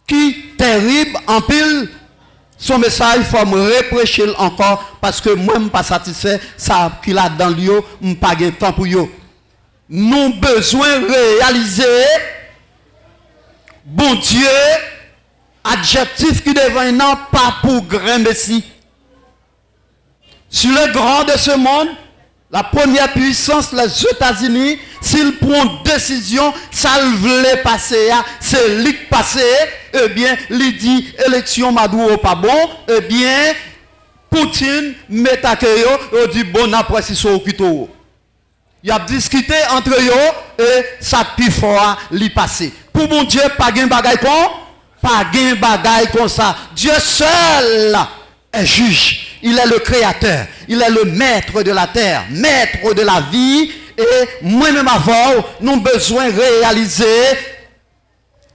Speaker 3: qui terrible en pile. Son message, il faut me reprêcher encore parce que moi, je ne suis pas satisfait. Ça qu'il a dans lui, je n'ai pas de temps pour lui. Nous avons besoin de réaliser, bon Dieu, adjectif qui devient non pas pour grand messie. Sur le grand de ce monde, la première puissance, les États-Unis, s'ils prennent une décision, ça le voulait passer, c'est lui qui passe, eh bien, il dit, élection Maduro pas bon, eh bien, Poutine, met à il dit, bon, après, si c'est au couteau. Il a discuté entre eux, et ça plus fort, lui passer. Pour mon Dieu, pas de bagaille comme ça. Dieu seul est juge. Il est le créateur. Il est le maître de la terre, maître de la vie. Et moi-même avant, nous avons besoin de réaliser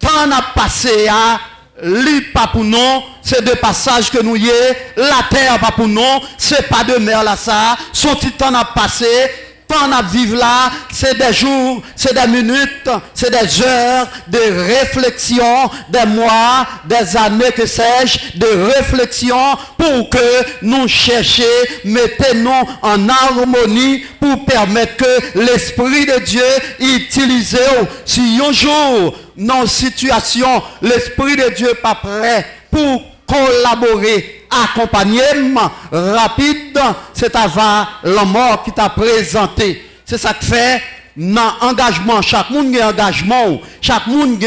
Speaker 3: tant on a passé à l'île pas pour nous, c'est de passage que nous y est, la terre pas pour nous, c'est pas de mer là ça, son petit temps a passé. On a vivre là, c'est des jours, c'est des minutes, c'est des heures de réflexion, des mois, des années, que sais-je, de réflexion pour que nous cherchions, mettez-nous en harmonie pour permettre que l'Esprit de Dieu utilise. Si un jour, dans une situation, l'Esprit de Dieu n'est pas prêt pour collaborer, accompagnement rapide, c'est avant la mort qui t'a présenté. C'est ça que fait dans engagement. Chaque monde a engagement. Chaque monde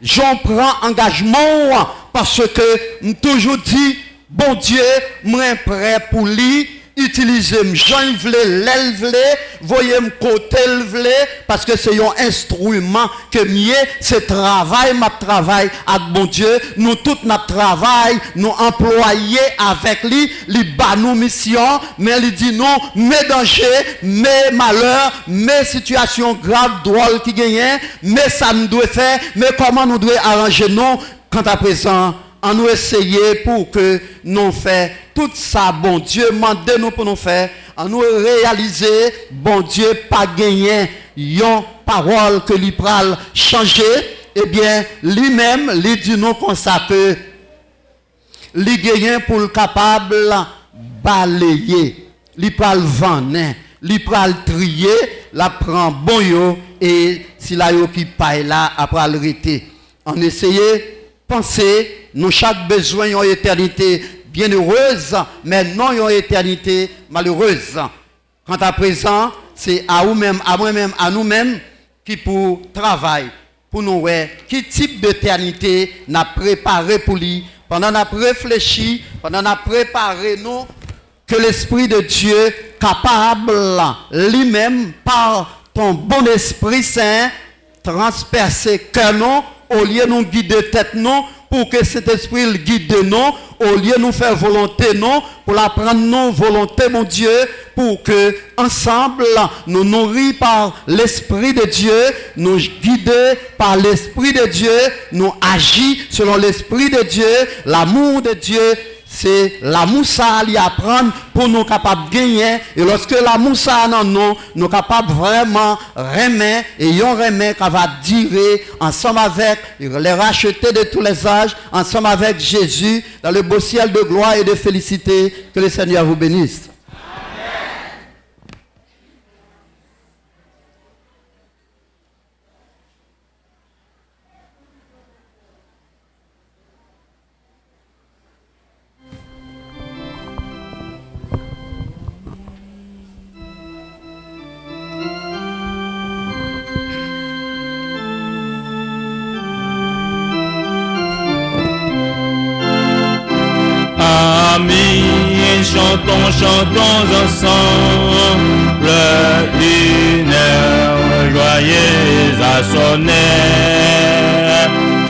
Speaker 3: j'en prends engagement parce que toujours dit, bon Dieu, moi prêt pour lui. Utilisez-moi, j'en vle, l'elvle, voyez-moi côté l'vle, parce que c'est un instrument que mieux, c'est travail, ma travail avec bon Dieu, nous tout notre travail, nous employés avec lui, les bas nous mission, mais il dit non, mes dangers, mes malheurs, mes situations graves, drôles qui gagnent, mais ça nous doit faire, mais comment nous devons arranger nous, quant à présent, en nous essayer pour que nous fassions tout ça, bon Dieu, mandez-nous pour nous faire, en nous réaliser, bon Dieu, pas gagner, yon parole que lui pral changer, eh bien, lui-même, lui dit nous comme ça que, lui gagne pour le capable balayer, lui pral vendre, lui pral trier, la prend bon yo, et si la yo qui paille là, après le rete. On essayer, penser, nous chaque besoin en éternité bienheureuse, mais non en éternité malheureuse. Quant à présent, c'est à vous-même, à moi-même, à nous-mêmes qui pour travail, pour nous voir quel type d'éternité n'a préparé pour lui. Pendant qu'on a réfléchi, pendant qu'on a préparé nous, que l'Esprit de Dieu capable lui-même par ton bon Esprit Saint transpercer cœur nous, au lieu de nous guider tête nous, pour que cet esprit le guide nous, au lieu de nous faire volonté nous, pour la prendre nous volonté mon Dieu, pour que ensemble nous nourris par l'Esprit de Dieu, nous guidés par l'Esprit de Dieu, nous agis selon l'Esprit de Dieu, l'amour de Dieu. C'est l'amour ça à apprendre pour nous capables de gagner. Et lorsque l'amour ça non nous, nous capables vraiment remettre et yon remettre qui va durer ensemble avec les rachetés de tous les âges, ensemble avec Jésus dans le beau ciel de gloire et de félicité. Que le Seigneur vous bénisse.
Speaker 1: chantons ensemble une heure joyeuse à sonner.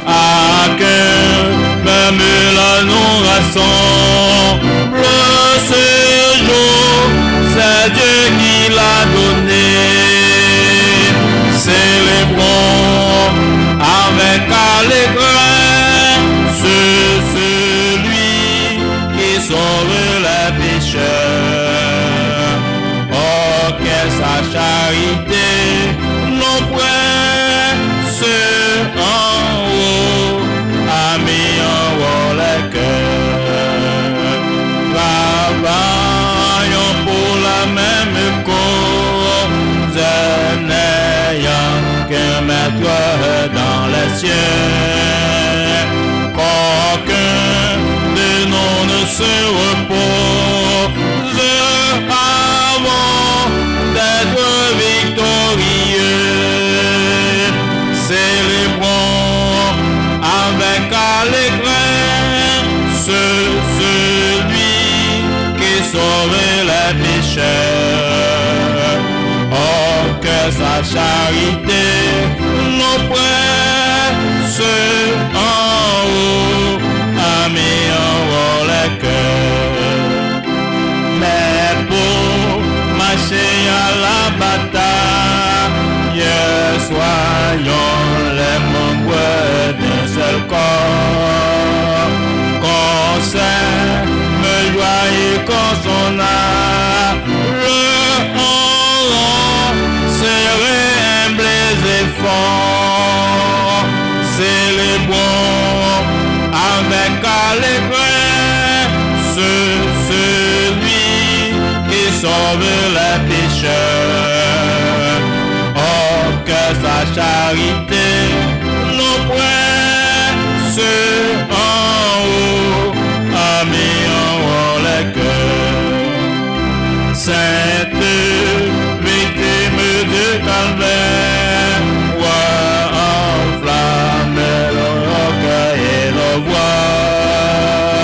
Speaker 1: À cœur, même là nous rassemble ce jour, c'est Dieu qui l'a donné. Célébrons avec allégresse celui qui sauve les pécheurs. Oh, que sa charité nous presse en haut, a mis en haut le cœur. Travaillons pour la même cause, n'ayant qu'un maître dans les cieux. Qu'aucun de nous ne se repose avant d'être victorieux. Célébrons avec allégresse celui qui sauve les pécheurs. Oh, que sa charité nous presse en haut, a mis en haut le cœur. Mais pour marcher à la bataille, soyons les membres d'un seul corps. Qu'on s'aime, joyeux qu'on s'en a, le serré, humble et fort. Célébrons avec allégresse celui qui sauve les pécheurs. Oh, que sa charité nous presse en haut, a mis en haut le cœur. Sainte victime du calvaire, enflamme le recueil et le voix.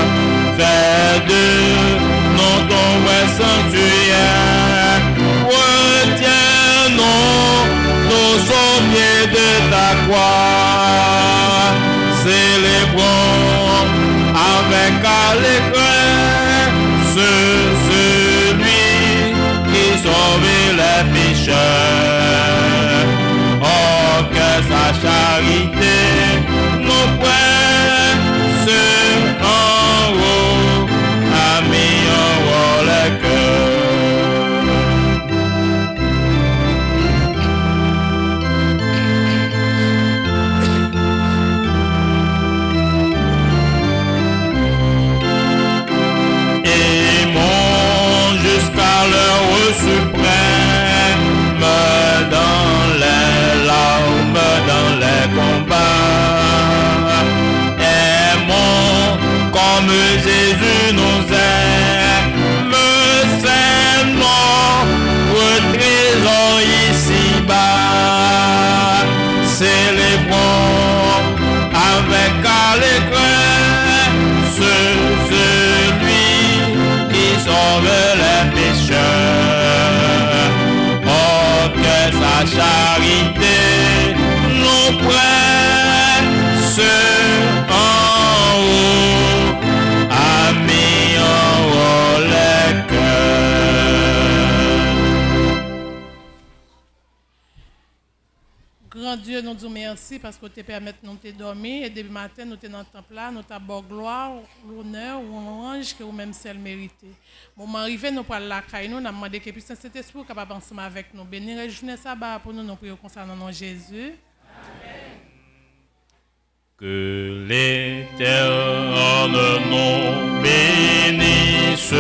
Speaker 1: Fais de nous ton vrai sanctuaire, retiens-nous au pied de ta croix. Célébrons avec allégresse celui qui sauve les pécheurs. Oh, que sa charité nous presse en haut, a mis en haut le cœur. Aimons jusqu'à l'heure suprême, dans les larmes, dans les combats. Aimons comme Jésus nous aime, sainement, trésor ici-bas. Célébrons avec allégresse celui qui sauve les pécheurs. Oh, que sa charité nous presse en haut, a mis en haut le cœur.
Speaker 9: Grand Dieu, nous disons merci parce que tu permets de nous dormir et début matin, nous sommes dans le temple là, nous t'avons gloire, l'honneur ou l'ange que vous-même seul méritez. Moment arrivé, nous parlons la caille, nous avons demandé que puisse cet esprit capable ensemble avec nous. Bénir et journée sabbat pour nous, nous prions concernant nom Jésus. Amen.
Speaker 1: Que l'Éternel nous bénisse